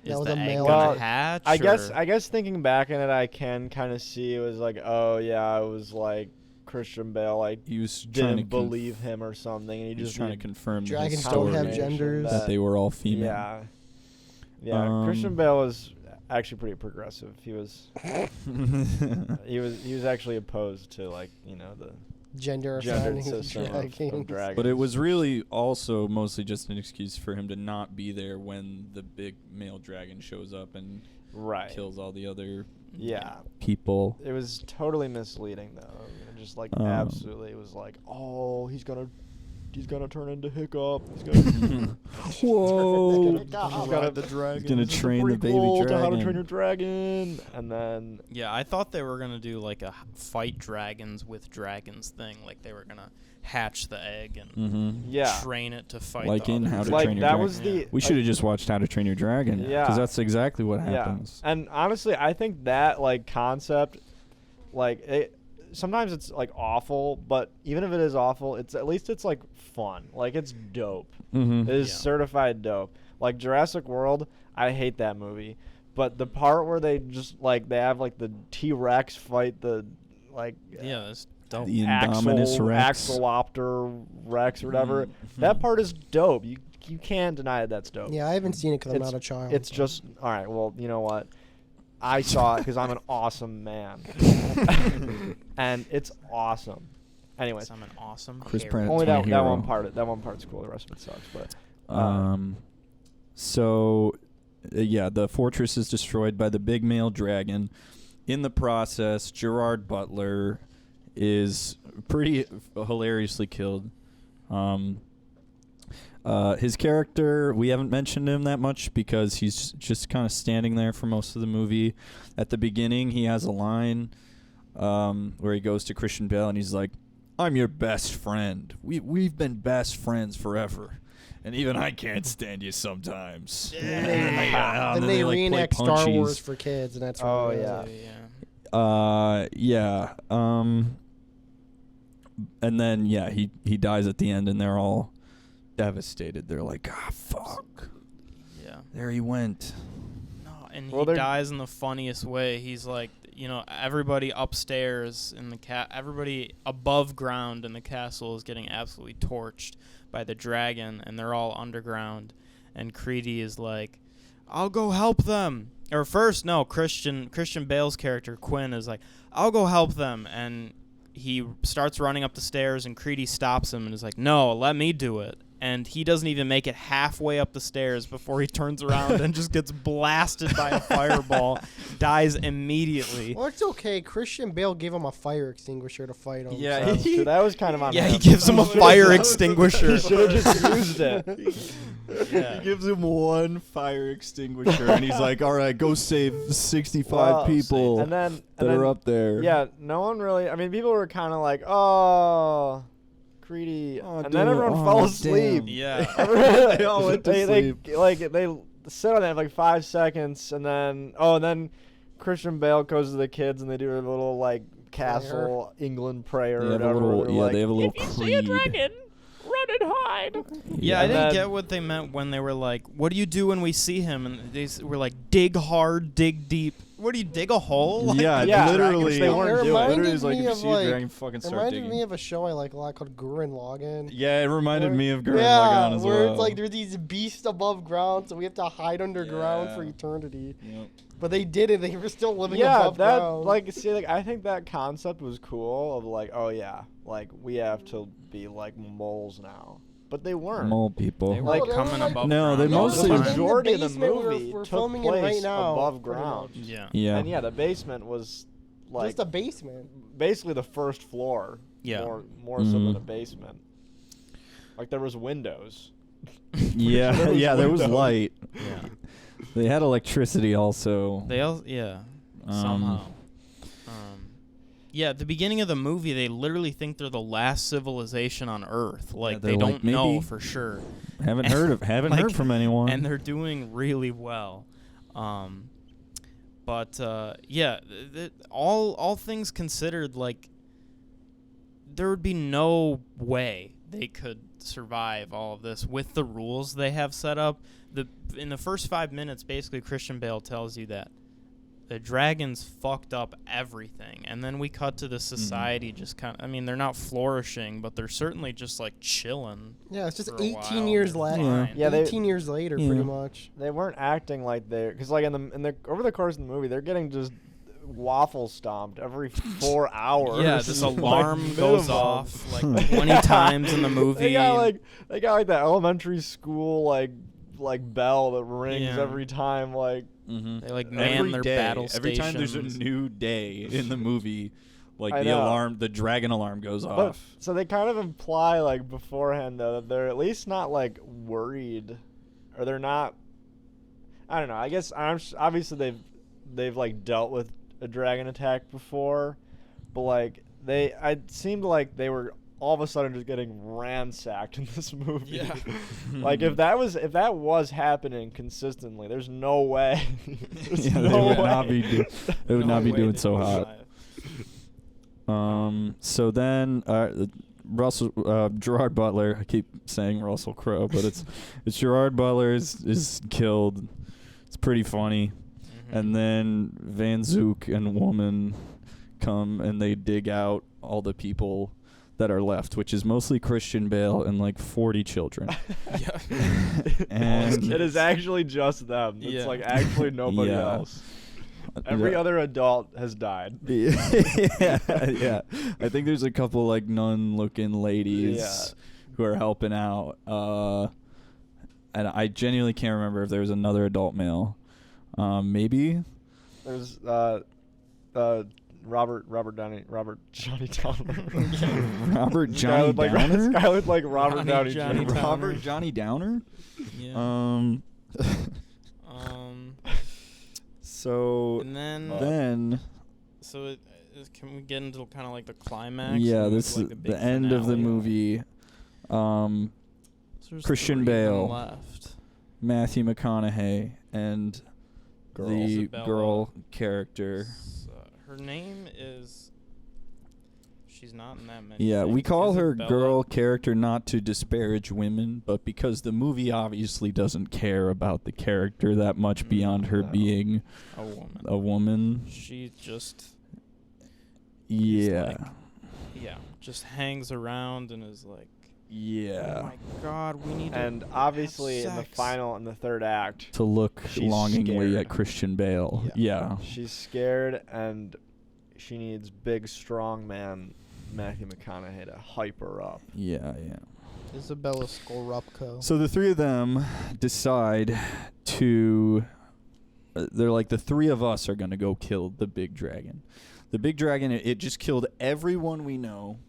A: That
B: is
A: was
B: the
A: a
B: egg
A: male.
B: gonna
D: Well,
B: hatch?
D: I
B: or-
D: guess thinking back in it, I can kind of see it was like, oh yeah, it was like Christian Bale like
C: He was trying to
D: didn't believe him or something, and he
C: He was
D: just
C: trying to
D: needed
C: confirm his
A: Dragons
C: story
A: don't have
D: confirmation
A: genders.
C: that they were all female.
D: Yeah, yeah. Christian Bale was actually pretty progressive. He was actually opposed to like the
A: Gender
D: gendered
A: assigning
D: system of
A: dragons.
D: dragons.
C: But it was really also mostly just an excuse for him to not be there when the big male dragon shows up and
D: right.
C: kills all the other
D: Yeah.
C: people.
D: It was totally misleading though. Just like absolutely, it was like, oh, he's gonna turn into Hiccup. He's gonna
C: Whoa!
D: he's gonna
B: the dragon.
C: He's gonna
D: this is
C: train the baby
D: prequel to
C: dragon.
D: How to Train Your Dragon, and then
B: Yeah, I thought they were gonna do like a fight dragons with dragons thing, like they were gonna hatch the egg and
C: Mm-hmm.
D: yeah,
B: train it to fight.
C: Like
B: the
C: in
B: other
C: How to
D: like
C: Train Your
D: that
C: Dragon.
D: was the
C: We should have just watched How to Train Your Dragon.
D: Yeah.
C: Because that's exactly what happens.
D: Yeah, and honestly, I think that like concept, like it. Sometimes it's like awful, but even if it is awful, it's at least it's like fun. Like it's dope.
C: Mm-hmm.
D: It is
B: Yeah.
D: certified dope. Like Jurassic World, I hate that movie. But the part where they just like they have like the T-Rex fight the like
B: Yeah, that's dope.
C: The Indominus Rex.
D: Axolotl Rex or whatever.
C: Mhm.
D: That part is dope. You can't deny that that's dope.
A: Yeah, I haven't seen it because I'm
D: It's-
A: not a child.
D: It's just all right. Well, you know what? I saw it because I'm an awesome man, and it's awesome. Anyways,
B: I'm an awesome.
C: Chris
B: hairy-
C: Pratt.
D: only
C: my
D: that one
C: hero.
D: part. That one part's cool. The rest of it sucks. But
C: Yeah, the fortress is destroyed by the big male dragon. In the process, Gerard Butler is pretty hilariously killed. His character, we haven't mentioned him that much because he's just kind of standing there for most of the movie. At the beginning, he has a line where he goes to Christian Bale and he's like, "I'm your best friend. We've been best friends forever. And even I can't stand you sometimes."
A: Then they
C: like, play
A: reenact Star
C: punchies.
A: Wars for kids, and that's
D: Oh,
A: really
D: yeah.
B: Yeah.
C: And then he dies at the end and they're all devastated. They're like, "Ah, fuck.
B: Yeah.
C: There he went."
B: No, and
D: Well,
B: he
D: they're-
B: dies in the funniest way. He's like, everybody upstairs in the everybody above ground in the castle is getting absolutely torched by the dragon, and they're all underground. And Creedy is like, "I'll go help them." Or first, no, Christian Bale's character Quinn is like, "I'll go help them," and he starts running up the stairs, and Creedy stops him and is like, "No, let me do it." And he doesn't even make it halfway up the stairs before he turns around and just gets blasted by a fireball, dies immediately.
A: Well, it's okay. Christian Bale gave him a fire extinguisher to fight him.
C: Yeah,
A: so.
D: That was kind of on
B: Yeah,
D: him.
B: he gives him a fire extinguisher.
D: He should have just used it.
B: Yeah.
C: He gives him one fire extinguisher, and he's like, "All right, go save 65 people
D: And then
C: that are up there."
D: Yeah, no one really. I mean, people were kind of like, "Oh, Creedy,"
C: Oh,
D: and
C: dude,
D: then everyone fell
C: oh,
D: asleep.
C: damn.
B: Yeah.
C: They all went to
D: they
C: sleep.
D: they sit on that for like 5 seconds, and then Christian Bale goes to the kids, and they do a little like castle England prayer.
C: They
D: or
C: have a
D: whatever.
C: little,
D: They're
C: yeah,
D: like,
C: they have a little
D: "If you
C: creed.
D: see a dragon, run and hide."
B: Yeah, I
D: And
B: didn't
D: then-
B: get what they meant when they were like, "What do you do when we see him?" And they were like, "Dig hard, dig deep." What do you dig a hole? Like,
C: Yeah,
D: Yeah,
C: literally.
D: they weren't
A: It
D: doing.
A: reminded
C: Literally, it's like
A: me
C: if you
A: of,
C: see a
A: like-
C: dragon, fucking
A: It
C: start
A: reminded
C: digging.
A: me of a show I like a lot called Gurren Lagann.
C: Yeah, it reminded me of Gurren
A: Yeah,
C: Lagann as
A: where
C: well.
A: it's like there's these beasts above ground, so we have to hide underground
C: Yeah.
A: for eternity.
C: Yep.
A: But they did it. They were still living
D: Yeah,
A: above
D: that
A: ground.
D: I think that concept was cool. Of like, oh yeah, like we have to be like moles now, but they weren't.
C: Mole people.
B: They were
D: Like,
B: coming
A: like-
B: above
C: No,
B: ground
C: they
B: all the
C: mostly-
D: The
B: time.
D: majority of the
A: basement
D: movie
A: we're
D: took
A: filming in
D: place
A: right now,
D: above
A: pretty
D: ground.
A: much.
B: Yeah.
C: Yeah.
D: And yeah, the basement was like
A: Just a basement.
D: basically the first floor.
B: Yeah.
D: More so than
C: Mhm.
D: a basement. Like there was windows.
C: Yeah,
D: There was
C: yeah, there was
D: windows.
C: light.
B: Yeah.
C: They had electricity also.
B: They all, yeah, somehow. Yeah, at the beginning of the movie, they literally think they're the last civilization on Earth. Like
C: they're
B: they
C: like,
B: don't know
C: maybe.
B: for sure,
C: Haven't heard
B: Like,
C: heard from anyone.
B: and they're doing really well. But yeah, all things considered, like there would be no way they could survive all of this with the rules they have set up. In the first 5 minutes, basically Christian Bale tells you that the dragons fucked up everything, and then we cut to the society just kind of, I mean, they're not flourishing, but they're certainly just like chilling.
A: Yeah, it's just
B: for a
A: 18
B: while.
A: years
B: They're
A: later.
B: fine.
D: Yeah, they-
A: 18 years later,
C: Yeah.
A: pretty much.
D: They weren't acting like they, because like in the over the course of the movie, they're getting just waffle stomped every 4 hours.
B: Yeah, this
D: Like,
B: alarm goes
D: minimum.
B: off like 20 times in the movie.
D: They got like the elementary school like bell that rings
B: Yeah.
D: every time. Like
C: Mhm.
B: They like man their battle
C: every time there's a
B: stations.
C: new day in the movie, like
D: I
C: the
D: know.
C: alarm, the dragon alarm goes
D: but,
C: off.
D: so they kind of imply like beforehand though that they're at least not like worried, or they're not. I don't know. I guess obviously they've like dealt with a dragon attack before, but like it seemed like they were all of a sudden just getting ransacked in this movie.
B: Yeah.
D: Like if that was happening consistently, there's no way. There's
C: Yeah,
D: no
C: they would
D: way.
C: not be they would
B: No
C: not be
B: way
C: doing
B: they
C: so
B: would
C: hot.
B: survive.
C: So then Gerard Butler. I keep saying Russell Crowe, but it's Gerard Butler is killed. It's pretty funny.
B: Mhm.
C: And then Van Zook and Woman come and they dig out all the people that are left, which is mostly Christian Bale and like 40 children.
B: Yeah.
C: And
D: it is actually just them. It's
B: Yeah.
D: like actually nobody
C: Yeah.
D: else. Every
C: Yeah.
D: other adult has died.
C: yeah, yeah. I think there's a couple like nun-looking ladies
D: Yeah.
C: who are helping out. And I genuinely can't remember if there was another adult male. Maybe.
D: There's Robert Johnny Downer.
C: Robert
D: This guy
C: Johnny
D: looked like-
C: Downer.
D: This guy looked like Robert
B: Ronnie
D: Downey
B: Johnny
D: Jr.
B: Downer.
C: Robert Johnny Downer.
B: Yeah.
C: Um. So
B: And then so can we get into kind of like the climax?
C: yeah,
B: and
C: this
B: like
C: is
B: the big
C: the end of the
B: finale?
C: movie.
B: So there's
C: Christian
B: 3 of them
C: Bale.
B: left.
C: Matthew McConaughey and the
B: Isabella.
C: girl character.
B: Her name is. She's not in that many.
C: Yeah, we
B: things.
C: call
B: Is it
C: her
B: Bella?
C: girl character not to disparage women, but because the movie obviously doesn't care about the character that much beyond her
D: No.
C: being
B: A woman.
C: a woman.
B: She just
C: Yeah.
B: just hangs around and is like,
C: Yeah.
B: oh my god, we need
D: And
B: to
D: obviously
B: have
D: in the
B: sex.
D: in the third act,
C: To look
D: She's
C: longingly
D: scared.
C: at Christian Bale. Yeah.
D: she's scared and she needs big, strong man Matthew McConaughey to hype her up.
C: Yeah.
A: Isabella Scorupco.
C: So the three of them decide to. They're like, the three of us are going to go kill the big dragon. The big dragon, it just killed everyone we know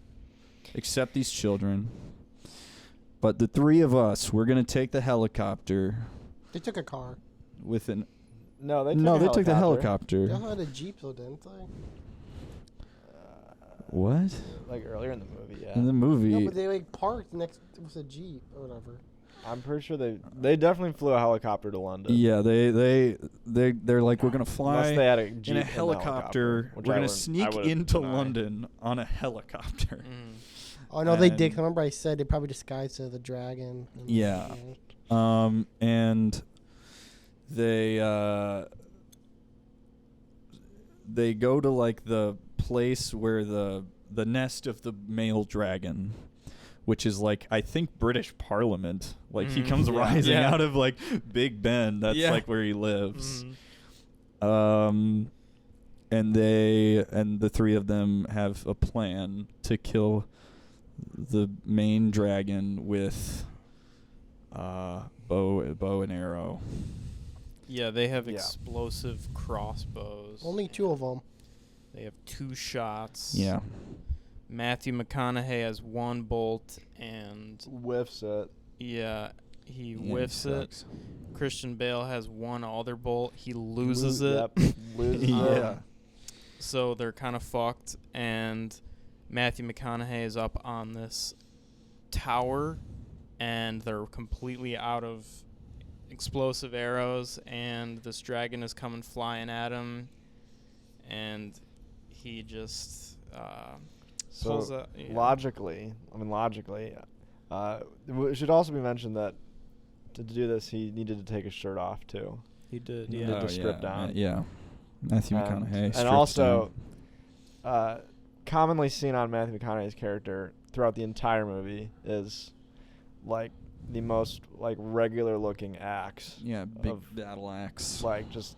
C: except these children. But the three of us, we're going to take the helicopter
A: They took a car.
C: with an.
D: No, they
C: Took the helicopter.
A: They also had a Jeep, though, didn't they?
C: What?
D: Like earlier in the movie, yeah.
C: In the movie.
A: No, but they like parked next with a Jeep or whatever.
D: I'm pretty sure they definitely flew a helicopter to London.
C: Yeah, they're like, we're gonna fly
D: Unless they had a Jeep
C: in a
D: and
C: helicopter.
D: which
C: We're
D: I
C: gonna
D: wouldn't- I
C: sneak
D: would've
C: into
D: denied.
C: London on a helicopter.
A: Oh no, they did.
C: And-
A: 'Cause I remember I said they probably disguised as the dragon. And
C: Yeah. And they go to like the place where the nest of the male dragon, which is like, I think, British Parliament. Like he comes
D: Yeah.
C: rising
B: Yeah.
C: out of like Big Ben. That's
B: Yeah.
C: like where he lives.
B: Mhm.
C: And the three of them have a plan to kill the main dragon with bow and arrow.
B: Yeah, they have
D: Yeah.
B: explosive crossbows.
A: Only two of them.
B: They have 2 shots.
C: Yeah.
B: Matthew McConaughey has 1 bolt, and
D: Whiffs it.
B: yeah, he
C: Yeah,
B: whiffs it.
C: sucks.
B: Christian Bale has 1 other bolt. He loses it.
D: Yep. Loses
C: Yeah.
D: it.
B: So they're kind of fucked, and Matthew McConaughey is up on this tower, and they're completely out of explosive arrows, and this dragon is coming flying at him, and he just pulls
D: So
B: up. Yeah.
D: logically, it should also be mentioned that to do this, he needed to take his shirt off too.
B: He did,
D: He
B: yeah.
D: did the strip down.
C: Yeah. Matthew McConaughey.
D: And
C: strips
D: also,
C: down.
D: commonly seen on Matthew McConaughey's character throughout the entire movie is like the most like regular looking axe,
C: Yeah, big
D: of,
C: battle axe.
D: like just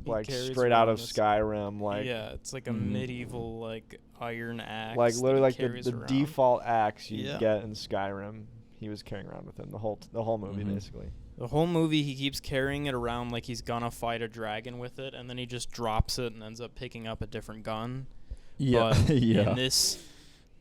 B: He
D: like
B: carries
D: straight out
B: around
D: of
B: this-
D: Skyrim, like
B: yeah, it's like a
C: Mhm.
B: medieval like iron axe.
D: like
B: that
D: literally
B: he
D: like
B: carries
D: the
B: around.
D: default axe you
B: Yeah.
D: get in Skyrim. He was carrying around with him the whole movie
C: Mhm.
D: basically.
B: The whole movie, he keeps carrying it around like he's gonna fight a dragon with it, and then he just drops it and ends up picking up a different gun.
C: Yeah.
B: But
C: Yeah.
B: in this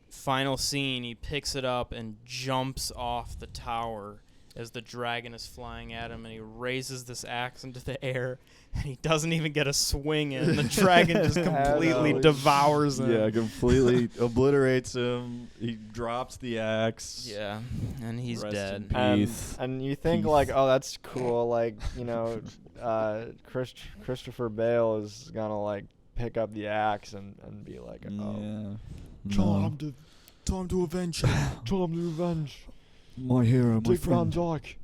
B: final scene, he picks it up and jumps off the tower as the dragon is flying at him, and he raises this axe into the air, and he doesn't even get a swing in. The dragon just completely
D: know.
B: devours him.
C: Yeah, completely obliterates him. He drops the axe.
B: Yeah, and he's
C: Rest
B: dead.
C: in peace.
D: And you think
C: Peace.
D: like, oh, that's cool. Like, you know, Christopher Bale is gonna like pick up the axe and be like, oh,
C: Yeah.
B: Time to avenge him.
D: time to revenge.
C: My hero, my
D: Dick Van
C: friend.
D: Dyke.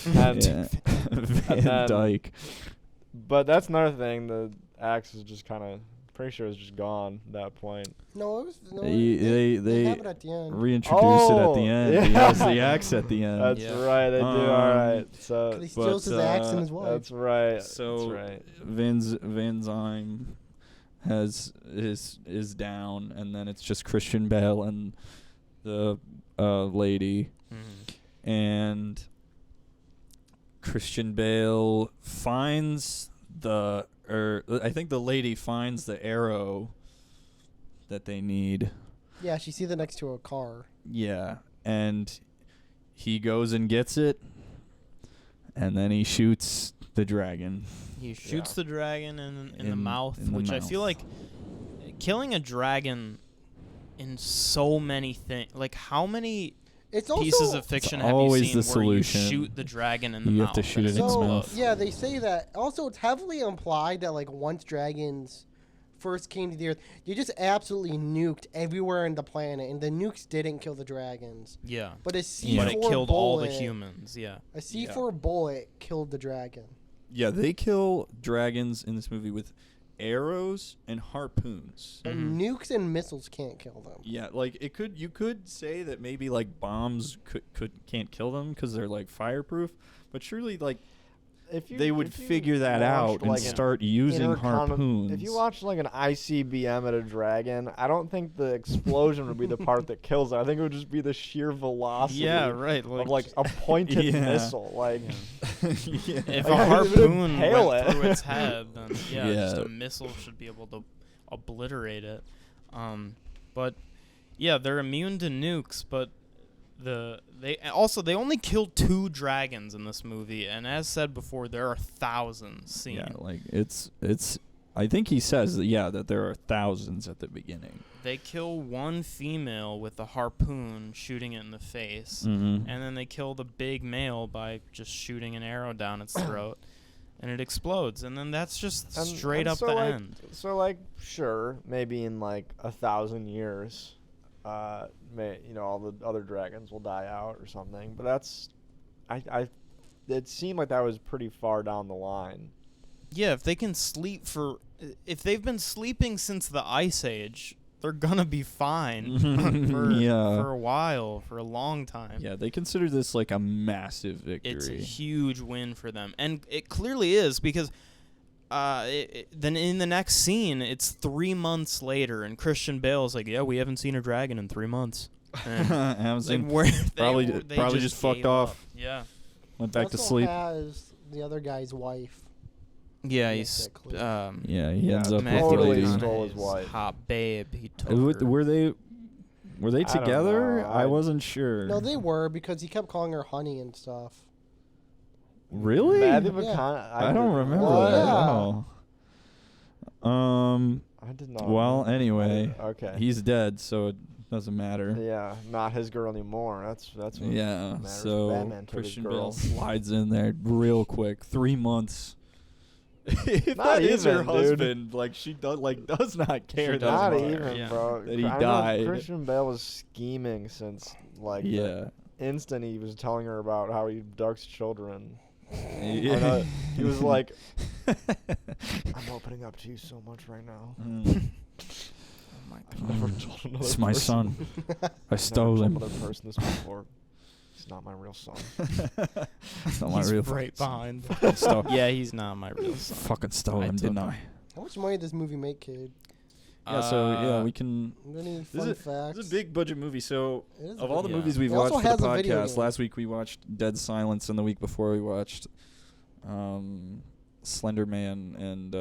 D: And
C: Yeah. Van
D: then-
C: Dyke.
D: but that's another thing. The axe is just kind of pretty sure it's just gone at that point.
A: No, it was. No,
C: They
A: have it at the end.
C: reintroduce it at the
D: Oh,
C: end.
D: yeah.
C: He has the axe at the end.
D: That's
B: Yeah.
D: right. They do. All right.
A: 'Cause
D: So
A: he steals his axe and his wife.
D: that's right.
C: So
D: that's right.
C: Van Zyme is down, and then it's just Christian Bale and the lady, and Christian Bale finds I think the lady finds the arrow that they need.
A: Yeah, she sees it next to a car.
C: Yeah, and he goes and gets it, and then he shoots the dragon.
B: He shoots the dragon in the
C: In-
B: mouth,
C: in the
B: which I feel
C: mouth.
B: like killing a dragon in so many things. Like, how many
A: It's also
B: pieces of fiction have you
C: always
B: seen
C: the
B: where you
C: solution.
B: shoot the dragon in the
C: You
B: mouth?
C: have to shoot
B: and
C: it in its
A: so
C: mouth.
A: yeah. They say that. Also, it's heavily implied that like once dragons first came to the Earth, they just absolutely nuked everywhere on the planet, and the nukes didn't kill the dragons.
B: Yeah.
A: But a C4
B: But it killed all the
A: bullet-
B: humans. Yeah.
A: A C4 bullet killed the dragon.
C: Yeah, they kill dragons in this movie with arrows and harpoons.
A: But
B: Mhm.
A: nukes and missiles can't kill them.
C: Yeah, like you could say that maybe like bombs can't kill them because they're like fireproof, but surely like they would figure that out and start using harpoons.
D: If you watch like an ICBM at a dragon, I don't think the explosion would be the part that kills it. I think it would just be the sheer velocity.
B: Yeah, right.
D: Of like a pointed
C: Yeah.
D: missile. Like
C: Yeah.
B: If
D: Like,
B: a
D: it would
B: harpoon
D: impale
B: went
D: it.
B: through its head, then just
C: Yeah.
B: a missile should be able to obliterate it. But yeah, they're immune to nukes, but they only killed 2 dragons in this movie, and as said before, there are thousands seen.
C: Yeah, like it's. I think he says that there are thousands at the beginning.
B: They kill one female with a harpoon, shooting it in the face,
C: Mm-hmm.
B: and then they kill the big male by just shooting an arrow down its throat, and it explodes, and then that's just straight up
D: so
B: the
D: like,
B: end.
D: So like, sure, maybe in like 1,000 years, all the other dragons will die out or something. But that's, it seemed like that was pretty far down the line.
B: Yeah, if they've been sleeping since the Ice Age, they're gonna be fine for a while, for a long time.
C: Yeah, they consider this like a massive victory.
B: It's a huge win for them, and it clearly is because then in the next scene, it's 3 months later, and Christian Bale's like, "Yeah, we haven't seen a dragon in 3 months." And
C: Probably
B: they
C: just fucked
B: gave
C: off.
B: up. Yeah.
C: Went back to
A: Also
C: sleep.
A: has the other guy's wife.
B: Yeah,
A: Yes,
B: he's
A: that clue.
C: Yeah, he ends up
B: Matthew
C: with
D: totally
C: lady.
D: stole his wife.
B: hot babe. He took her.
C: Were they
D: I don't
C: together?
D: know.
C: I wasn't sure.
A: No, they were because he kept calling her honey and stuff.
C: Really?
D: Matthew
A: Yeah.
D: McConaughey.
C: I don't remember
A: Well,
C: that at
A: yeah.
C: all.
D: I did not.
C: Well,
D: remember.
C: anyway,
D: Okay.
C: he's dead, so it doesn't matter.
D: Yeah, not his girl anymore. That's what
C: Yeah,
D: matters.
C: so
D: Batman took his
C: Christian
D: girl.
C: Bale slides in there real quick. 3 months. If
D: Not
C: that is her
D: even, dude.
C: husband, like she does not care.
B: She
C: that
B: doesn't
D: Not
C: much.
B: care,
D: even,
B: yeah.
D: bro.
C: That he
D: I know
C: died.
D: Christian Bale was scheming since like
C: Yeah.
D: the instant he was telling her about how he abducts children.
C: Yeah.
D: Or no, he was like, "I'm opening up to you so much right now."
C: Mm.
B: Oh my
D: I've never told another
C: It's my
D: person.
C: son. I
D: I've
C: stole
D: never
C: him.
D: told another person this before. He's not my real son.
C: It's not my
B: He's
C: real
B: right
C: fucking
B: behind.
C: son. Stole-
B: Yeah, he's not my real son.
C: Fucking stole
B: I
C: him,
B: took
C: didn't
B: him.
C: I?
A: How much money did this movie make, kid?
C: Yeah, so yeah, we can.
A: Any
C: This
A: fun
C: is
A: facts?
C: a big budget movie. So
A: It is
C: of
A: a
C: all the
A: big-
B: Yeah.
C: movies we've
A: It also
C: watched for the
A: has a video
C: podcast,
A: game.
C: last week we watched Dead Silence, and the week before we watched Slender Man and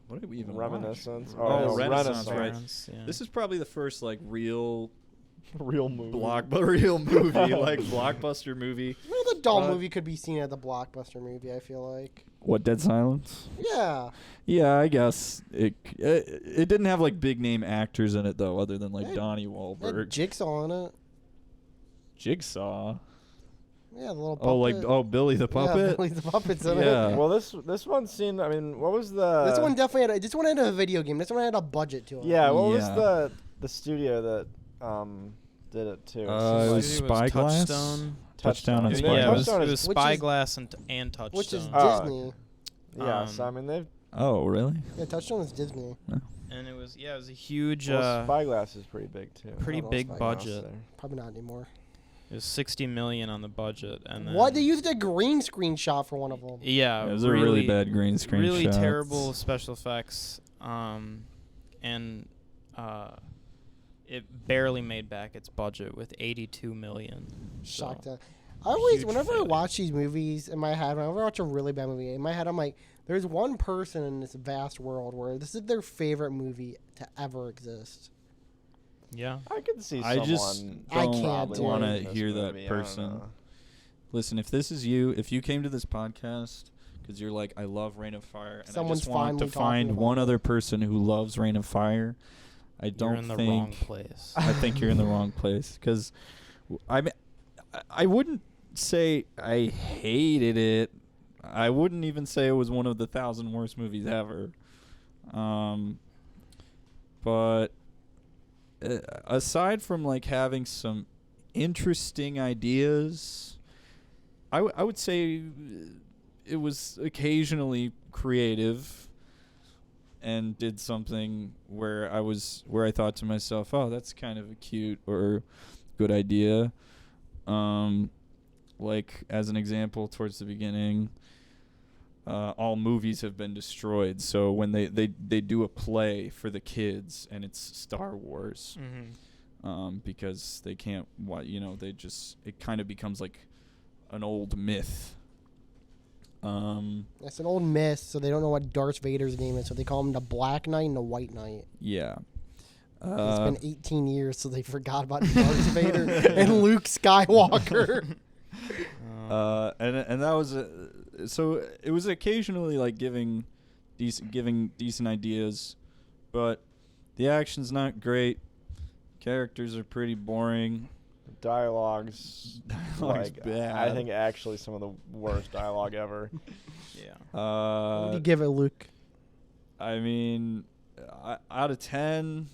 C: what did we even
D: Reminiscence.
C: watch? Oh,
D: no,
C: Renaissance, right.
B: Yeah.
C: This is probably the first like real
D: real movie.
C: real movie, like blockbuster movie.
A: Well, the doll movie could be seen as a blockbuster movie, I feel like.
C: What, Dead Silence?
A: Yeah.
C: Yeah, I guess it didn't have like big name actors in it though, other than like
A: Hey,
C: Donnie
A: It had
C: Wahlberg,
A: Jigsaw in it.
C: Jigsaw.
A: Yeah, the little puppet.
C: Oh, like Billy the
A: Yeah,
C: Puppet.
A: Billy the Puppet's in
C: Yeah.
A: it.
D: Well, this one seemed. I mean, what was the?
A: This one definitely had a video game. This one had a budget to it.
D: Yeah. What was
C: Yeah.
D: the studio that did it too?
C: It was Spyglass. Touchdown and
D: Yeah,
C: Spyglass.
B: Yeah, it was,
D: Touchdown
B: it
D: is-
B: was
A: which is-
B: Spyglass and Touchstone.
A: Which is
D: Oh,
A: Disney.
D: Yeah. So I
B: Um,
D: mean, they've.
C: Oh, really?
A: Yeah, Touchstone is Disney.
B: and it was a huge
D: Spyglass is pretty big too.
B: pretty
A: I don't know
B: big
A: Spyglass
B: budget.
D: There.
A: Probably not anymore.
B: It was $60 million on the budget, and then
A: What? They used a green screen shot for one of them.
B: Yeah,
C: It was a really bad green screen
B: really
C: shot.
B: terrible special effects, and it barely made back its budget with $82 million.
A: Shocked
B: So,
A: at. I always,
B: huge
A: whenever I
B: failure.
A: watch these movies in my head, whenever I watch a really bad movie, in my head I'm like, there's one person in this vast world where this is their favorite movie to ever exist.
B: yeah.
D: I could see
C: I
D: someone.
C: just
A: I
C: don't
A: can't do
C: want
A: it.
C: to hear that
D: movie, I don't
C: person.
D: know.
C: Listen, if this is you, if you came to this podcast because you're like, I love Reign of Fire, and
A: Someone's
C: I just want to
A: finally
C: find
A: talking
C: one
A: about
C: other person who loves Reign of Fire, I
B: You're
C: don't
B: in the
C: think.
B: wrong place.
C: I think you're in the wrong place because I wouldn't say I hated it. I wouldn't even say it was one of the 1,000 worst movies ever. But aside from like having some interesting ideas, I would say it was occasionally creative and did something where I thought to myself, oh, that's kind of a cute or good idea. Like as an example, towards the beginning, all movies have been destroyed. So when they do a play for the kids and it's Star Wars, because they can't, it kind of becomes like an old myth.
A: It's an old myth, so they don't know what Darth Vader's name is, so they call him the Black Knight and the White Knight.
C: Yeah.
A: It's been 18 years, so they forgot about Darth Vader and Luke Skywalker.
C: And that was so it was occasionally like giving decent ideas, but the action's not great. Characters are pretty boring.
D: Dialogue's like
C: bad.
D: I think actually some of the worst dialogue ever.
B: Yeah.
A: What do you give it, Luke?
C: I mean, out of 10,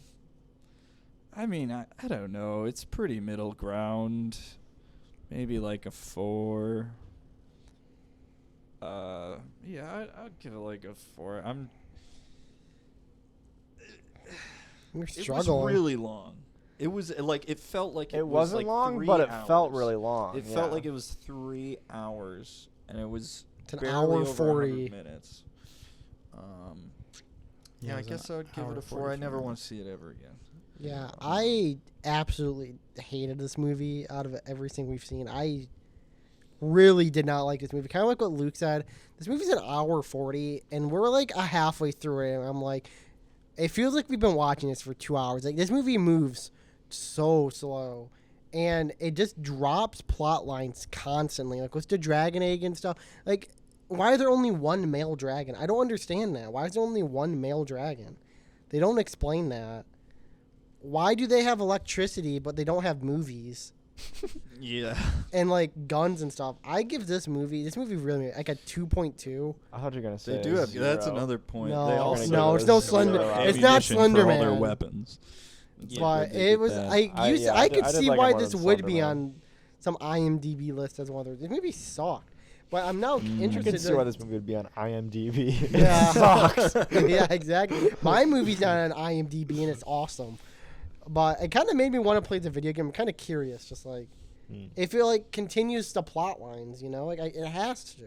C: I mean, I don't know. It's pretty middle ground. Maybe like a 4. Yeah, I'd give it like a 4.
A: You're
C: It
A: struggling.
C: was really long. It was like it felt like
D: It
C: was
D: wasn't
C: like
D: long,
C: 3
D: but it
C: hours.
D: felt really long.
C: It felt like it was 3 hours, and it was
A: It's an
C: barely
A: hour
C: over
A: 40.
C: 100 minutes.
B: Yeah,
C: Yeah, I
B: it was
C: guess
B: an
C: I would give
B: hour
C: it a 4. I
B: 44
C: never want
B: minutes.
C: to see it ever again.
A: Yeah, I absolutely hated this movie out of everything we've seen. I really did not like this movie. Kind of like what Luke said. This movie's an hour 40, and we're like a halfway through it, and I'm like, it feels like we've been watching this for 2 hours. Like, this movie moves so slow, and it just drops plot lines constantly. Like, what's the dragon egg and stuff? Like, why is there only one male dragon? I don't understand that. Why is there only one male dragon? They don't explain that. Why do they have electricity but they don't have movies
C: Yeah.
A: and like guns and stuff? I give this movie really like a 2.2.
D: I thought you were gonna say
C: They do have.
D: zero.
C: That's another point.
A: No,
C: they also
A: no,
D: it's
C: have
D: no
A: Slender-
D: it's
A: not
C: ammunition
A: Slender
C: for all their
A: Man.
C: weapons. It's
B: Yeah.
C: like
A: But
C: they
A: it
C: get
A: was
C: that.
A: I
D: did
A: could see
D: like it
A: why
D: more
A: this
D: than
A: would be
D: Slenderman.
A: on some IMDb list as one of those. This movie sucked. But I'm now
D: I
A: interested
D: can see why this movie would be on IMDb.
A: Yeah.
D: It sucks.
A: Yeah, exactly. My movie's not on IMDb and it's awesome. But it kind of made me want to play the video game. I'm kind of curious, just like if it like continues the plot lines, like it has to.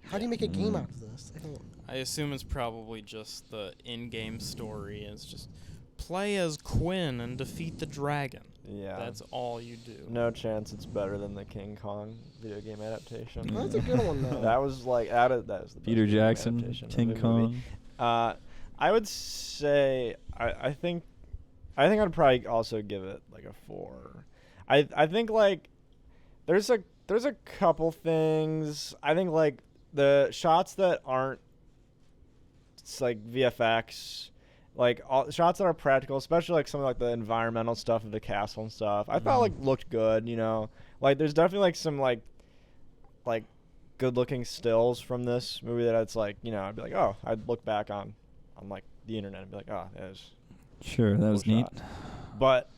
A: How do you make a game out of this? I don't.
B: I assume it's probably just the in-game story. It's just play as Quinn and defeat the dragon.
D: Yeah.
B: That's all you do.
D: No chance it's better than the King Kong video game adaptation.
A: Well, that's a good one though.
D: That was like that was the best
C: Peter
D: video game
C: Jackson,
D: adaptation of
C: King
D: a movie.
C: Kong.
D: I would say I think I'd probably also give it like a 4. I think like there's a couple things. I think like the shots that aren't like VFX, like all shots that are practical, especially like some of like the environmental stuff of the castle and stuff, I felt like looked good, Like there's definitely like some like good looking stills from this movie that it's like, I'd be like, oh, I'd look back on like the internet and be like, oh, that was
C: Sure, that was
D: cool
C: neat.
D: shot. But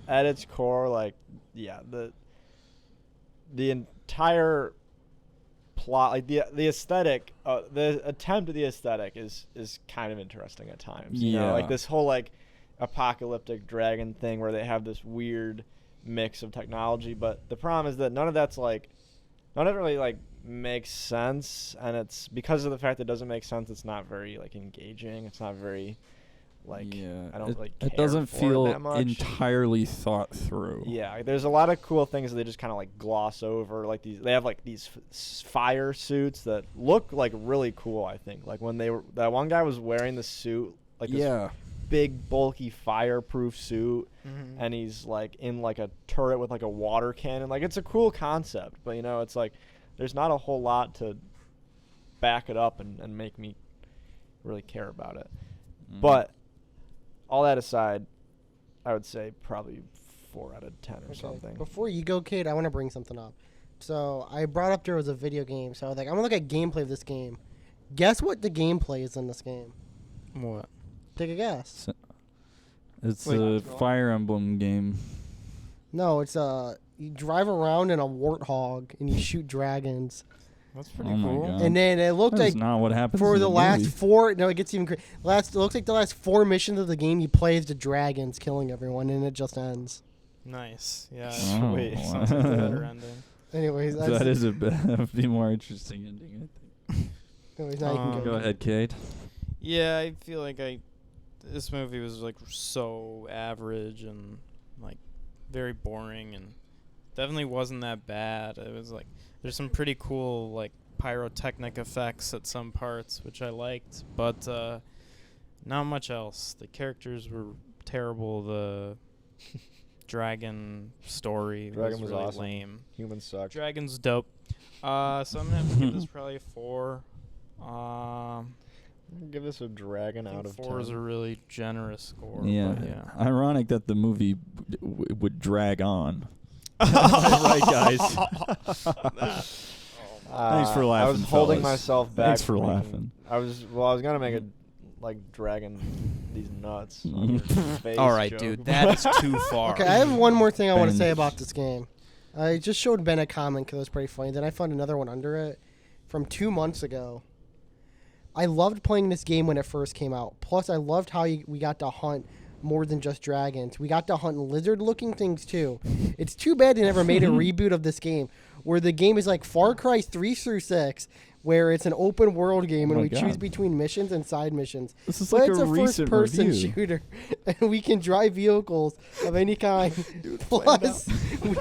D: at its core, like, yeah, the entire plot, like the aesthetic, the attempt at the aesthetic is kind of interesting at times.
C: Yeah.
D: Like this whole like apocalyptic dragon thing where they have this weird mix of technology, but the problem is that none of that's like, none of it really like makes sense, and it's because of the fact that it doesn't make sense. It's not very like engaging. It's not very like I don't like care
C: it doesn't
D: for
C: feel
D: it that much.
C: entirely thought through.
D: Yeah, like, there's a lot of cool things that they just kind of like gloss over. Like they have like these fire suits that look like really cool. I think like when that one guy was wearing the suit, like this big bulky fireproof suit, and he's like in like a turret with like a water cannon. Like it's a cool concept, but it's like there's not a whole lot to back it up and make me really care about it. But all that aside, I would say probably 4 out of 10 or something.
A: Before you go, Cade, I want to bring something up. So I brought up there was a video game. So I was like, I'm going to look at gameplay of this game. Guess what the gameplay is in this game?
B: What?
A: Take a guess.
C: It's
B: Wait.
C: a Fire Emblem game.
A: No, it's you drive around in a warthog and you shoot dragons.
B: That's pretty
C: Oh my
B: cool.
C: God.
A: And then it looked
C: That's
A: like
C: not what happens
A: for
C: in
A: the last
C: movie.
A: 4, no, it gets even it looks like the last 4 missions of the game you play as the dragons killing everyone, and it just ends.
B: Nice. Yeah.
C: Oh,
D: Wait,
B: Sounds like a better ending.
A: Anyways, that's,
C: That is a bit that would be more interesting ending, I think.
A: anyways, now you can
C: Go ahead, Cade.
B: Yeah, I feel like this movie was like so average and like very boring, and definitely wasn't that bad. It was like there's some pretty cool like pyrotechnic effects at some parts which I liked, but not much else. The characters were terrible. The dragon story
D: Dragon
B: was
D: was
B: really
D: awesome.
B: lame.
D: Humans suck.
B: Dragon's dope. So I'm gonna have to give this probably a 4.
D: Give this a dragon
B: I
D: out
B: think
D: of
B: 4 is a
D: 10.
B: really generous score.
C: Yeah.
B: But yeah.
C: Ironic that the movie would drag on. Right, guys. Thanks for laughing,
D: I was holding
C: fellas.
D: myself back.
C: Thanks for
D: from making-
C: laughing.
D: I was gonna make a like dragging these nuts. on your face
B: All right,
D: joke.
B: dude, that is too far.
A: Okay, I have one more thing I want to
C: Ben.
A: say about this game. I just showed Ben a comment because it was pretty funny. Then I found another one under it from 2 months ago. I loved playing this game when it first came out. Plus, I loved how we got to hunt more than just dragons. We got to hunt lizard-looking things, too. It's too bad they never made a reboot of this game, where the game is like Far Cry 3 through 6, where it's an open-world game and
C: my
A: we choose
C: God.
A: between missions and side missions.
C: This is
A: But
C: like
A: it's
C: a
A: a
C: recent
A: first-person
C: review.
A: shooter, and we can drive vehicles of any kind. Plus, we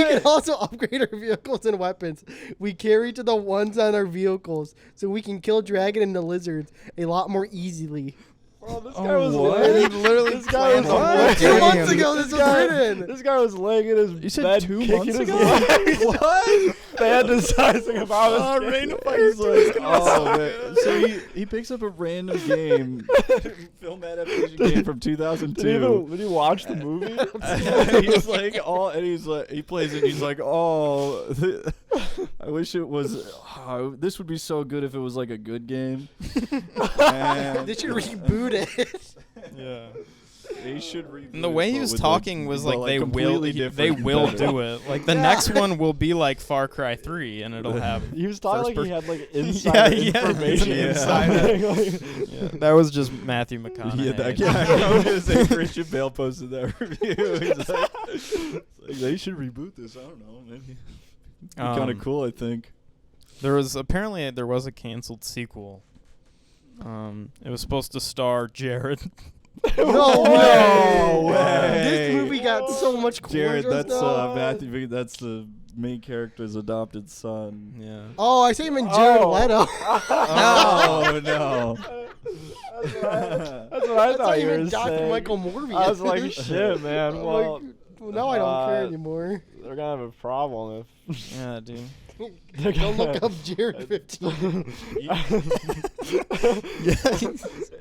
A: can also upgrade our vehicles and weapons. We carry to the ones on our vehicles, so we can kill dragon and the lizards a lot more easily.
D: Bro, this
C: Oh,
D: guy was
C: what?
D: literally. This guy was
C: What?
A: 2 months ago, this was written.
D: This guy was laying in his
C: You said
D: bed
C: 2
D: kicking
C: months
D: his
C: ago?
D: legs. What? Fantasizing about his
C: Rain
D: game.
C: of Fire's like, oh, man. So he picks up a random game, film adaptation game from 2002.
D: Did he watch the movie?
C: He's like, he plays it. And he's like, I wish it was. This would be so good if it was like a good game. And
A: They should reboot it.
B: Yeah.
C: they should reboot
B: And the way
C: it,
B: he
C: but
B: was
C: with,
B: talking was
C: but,
B: like they will
C: completely
B: they
C: different
B: will
C: better.
B: do it. Like the next one will be like Far Cry 3 and it'll have
D: He was talking like he had like insider
B: Yeah, he had
D: information.
C: Yeah.
D: Insider.
B: yeah, that was just Matthew McConaughey.
C: I was gonna say Christian Bale posted that review. He's like, they should reboot this. I don't know, maybe. Kind of cool, I think.
B: There was a canceled sequel. It was supposed to star Jared.
A: No
C: way.
A: This movie got so much cooler.
C: Jared,
A: just
C: that's
A: now.
C: Matthew. That's the main character's adopted son.
B: Yeah.
A: Oh, I say him in Jared
D: Oh.
A: Leto.
C: Oh no!
D: That's what I
A: That's
D: thought
A: not
D: you were
A: even Dr.
D: saying.
A: Michael Morbius.
D: I was like, shit, man.
A: I'm
D: Well,
A: like, well, now I don't care
D: uh,
A: anymore.
D: they're gonna have a problem if
B: Yeah, dude.
D: they're
A: Don't
D: gonna
A: look up Jared 15.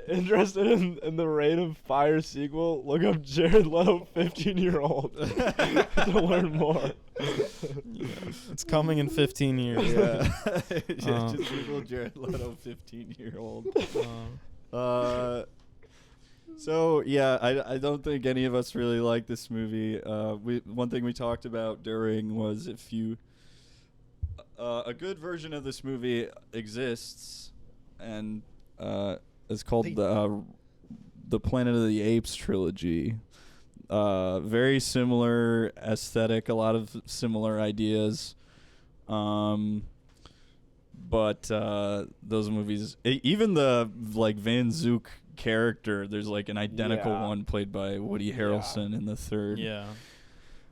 D: Interested in the Rain of Fire sequel? Look up Jared Leto 15-year-old to learn more.
B: It's coming in 15 years.
C: Yeah,
B: Oh.
C: just Google Jared Leto, 15-year-old.
B: Um,
C: So yeah, I don't think any of us really like this movie. One thing we talked about during was if you a good version of this movie exists, and it's called the Planet of the Apes trilogy. Very similar aesthetic, a lot of similar ideas. But those movies, even the like Van Zook character, there's like an identical
D: Yeah.
C: one played by Woody Harrelson in the third
B: yeah.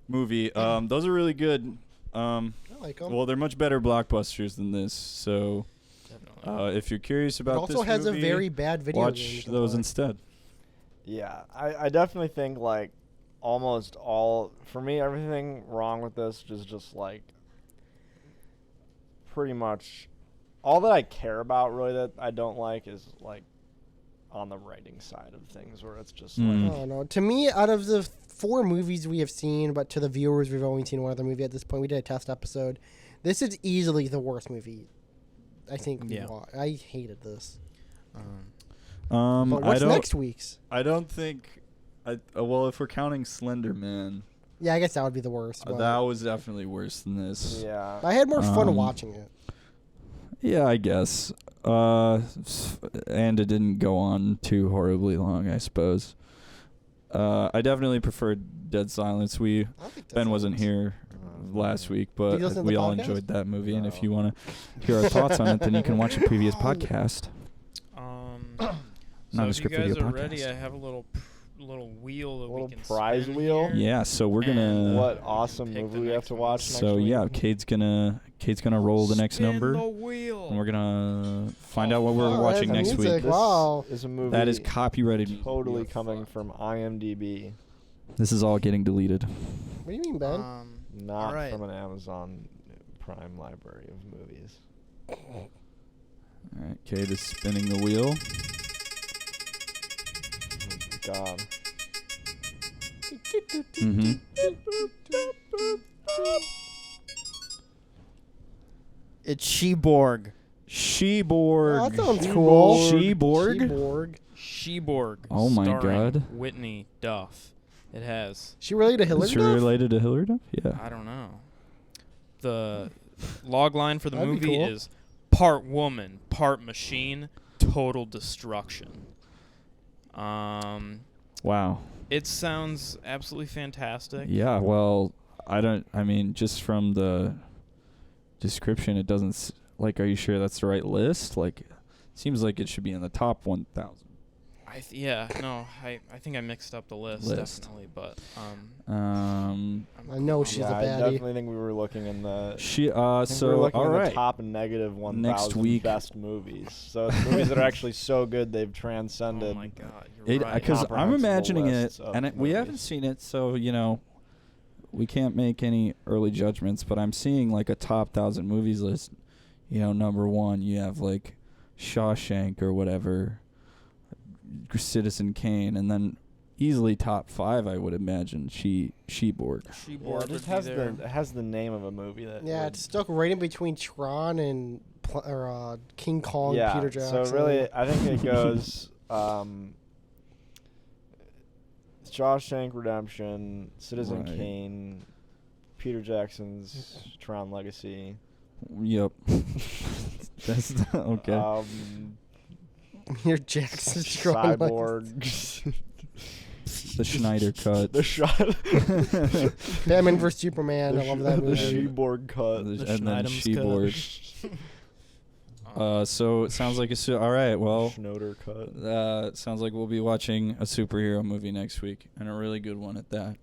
C: movie. Those are really good.
A: I like him.
C: Well, they're much better blockbusters than this. So if you're curious
A: It
C: about
A: also
C: this
A: has
C: movie,
A: a very bad video game.
C: watch
A: you can
C: those
A: play.
C: instead.
D: Yeah, I definitely think like almost all for me everything wrong with this is just like pretty much all that I care about really that I don't like is like on the writing side of things where it's just
C: Mm.
D: like
A: I don't know. To me, out of the 4 movies we have seen, but to the viewers, we've only seen one other movie at this point. We did a test episode. This is easily the worst movie I think we
B: Yeah.
A: watched. I hated this. But what's next week's?
C: I don't think. Well, if we're counting Slender Man,
A: Yeah, I guess that would be the worst. But
C: that was definitely worse than this.
D: Yeah.
A: I had more fun watching it.
C: Yeah, I guess. And it didn't go on too horribly long, I suppose. I definitely preferred Dead Silence. Ben wasn't here last week, but we all enjoyed that movie. And if you want to hear our thoughts on it, then you can watch a previous podcast.
B: So if you guys
C: Video
B: are
C: podcast.
B: ready, I have a little wheel that
D: Little
B: we can
D: prize
B: spin
D: wheel?
B: here.
C: Yeah, so we're
B: And
C: gonna.
D: What awesome
B: pick
D: movie
B: the
D: we have
B: next
D: to
B: one.
D: watch
C: So
D: next
C: yeah,
D: week?
C: Cade's gonna roll the next
B: Spin
C: number,
B: the wheel.
C: and we're gonna find out what we're
A: Oh,
C: watching
A: that's
C: next
A: music.
C: week.
D: This
A: Wow.
D: is a movie
C: That is copyrighted. music.
D: totally
C: Yeah,
D: coming
C: fuck.
D: from IMDb,
C: This is all getting deleted.
A: What do you mean, Ben?
D: not
B: Alright.
D: from an Amazon Prime library of movies.
C: All right, Cade is spinning the wheel.
D: Oh, God.
C: Mm-hmm.
B: It's Sheborg.
C: Sheborg.
A: Oh, that sounds cool.
C: Sheborg.
A: Sheborg.
B: Sheborg.
C: Oh my
B: starring
C: God.
B: Whitney Duff. It has.
A: She related to Hillary
C: Is she
A: Duff?
C: related to Hillary Duff? Yeah.
B: I don't know. The log line for the
A: That'd be
B: movie
A: cool.
B: is part woman, part machine, total destruction.
C: Wow.
B: It sounds absolutely fantastic.
C: Yeah. Well, I mean, just from the description, it doesn't. Like, are you sure that's the right list? Like, seems like it should be in the top 1,000.
B: I think I mixed up the list. Definitely, but
A: I know she's
D: yeah,
A: a
D: I
A: baddie.
D: definitely think we were looking in the.
C: She.
D: I think we
C: So
D: were looking
C: all
D: in
C: right.
D: the top negative 1,000
C: week.
D: best movies. So it's movies that are actually so good they've transcended.
B: oh my God, you're right.
C: Because I'm
D: Comprehensible
C: imagining it,
D: lists of
C: and we haven't
D: movies.
C: seen it, so we can't make any early judgments. But I'm seeing like a top 1,000 movies list. Number one, you have like Shawshank or whatever, Citizen Kane, and then easily top 5, I would imagine. Sheborg.
B: Sheborg
D: Yeah, it
B: would
D: just
B: be
D: has
B: there.
D: it has the name of a movie that.
A: Yeah,
D: would-
A: it's stuck right in between Tron and King Kong,
D: yeah.
A: Peter Jackson.
D: So really, I think it goes. Shawshank Redemption, Citizen
C: Right.
D: Kane, Peter Jackson's Tron Legacy.
C: Yep. That's okay.
A: Peter Jackson's Tron
D: Cyborg.
C: The Schneider cut.
D: The shot.
A: Batman vs Superman. I love that
D: The
A: movie.
D: Sheborg cut.
C: and
B: The
C: then
B: Schneidem's cut.
C: Sheborg. So it sounds like all right. Well,
D: Schnoder cut.
C: sounds like we'll be watching a superhero movie next week, and a really good one at that.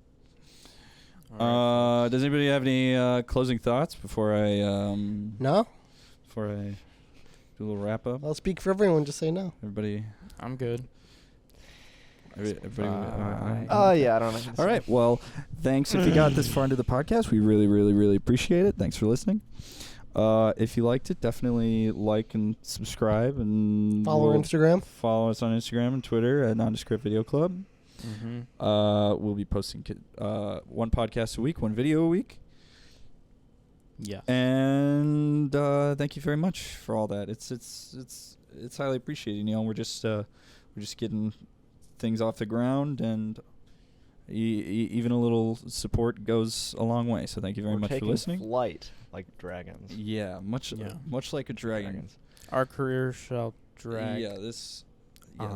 B: All right.
C: Does anybody have any closing thoughts before I
A: No?
C: do a little wrap up?
A: I'll speak for everyone. Just say no.
C: Everybody.
B: I'm good.
C: Everybody.
D: Yeah, I don't know.
C: All right. Well, thanks if you got this far into the podcast. We really, really, really appreciate it. Thanks for listening. If you liked it, definitely like and subscribe and
A: Follow our Instagram.
C: Follow us on Instagram and Twitter at Nondescript Video Club.
B: Mm-hmm.
C: We'll be posting one podcast a week, one video a week.
B: Yeah.
C: And thank you very much for all that. It's highly appreciated. We're just getting things off the ground, and even a little support goes a long way. So thank you very much for listening.
D: Flight like dragons.
C: Yeah, much like a dragon.
D: Dragons.
B: Our career shall drag.
C: Yeah, this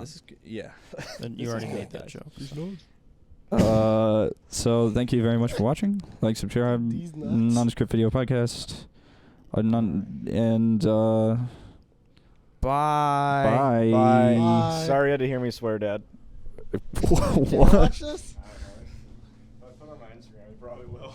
C: is good. Yeah.
B: And you
C: This
B: already
C: is
B: made
C: good,
B: that
C: guys.
B: joke.
C: So thank you very much for watching. Like, subscribe,
A: These nuts.
C: Nondescript Video Podcast, and
B: Bye.
C: bye.
D: Bye.
A: Bye.
D: Sorry you had to hear me swear, Dad.
A: Can you
C: What?
A: watch this?
D: If I put it on my Instagram, you probably will.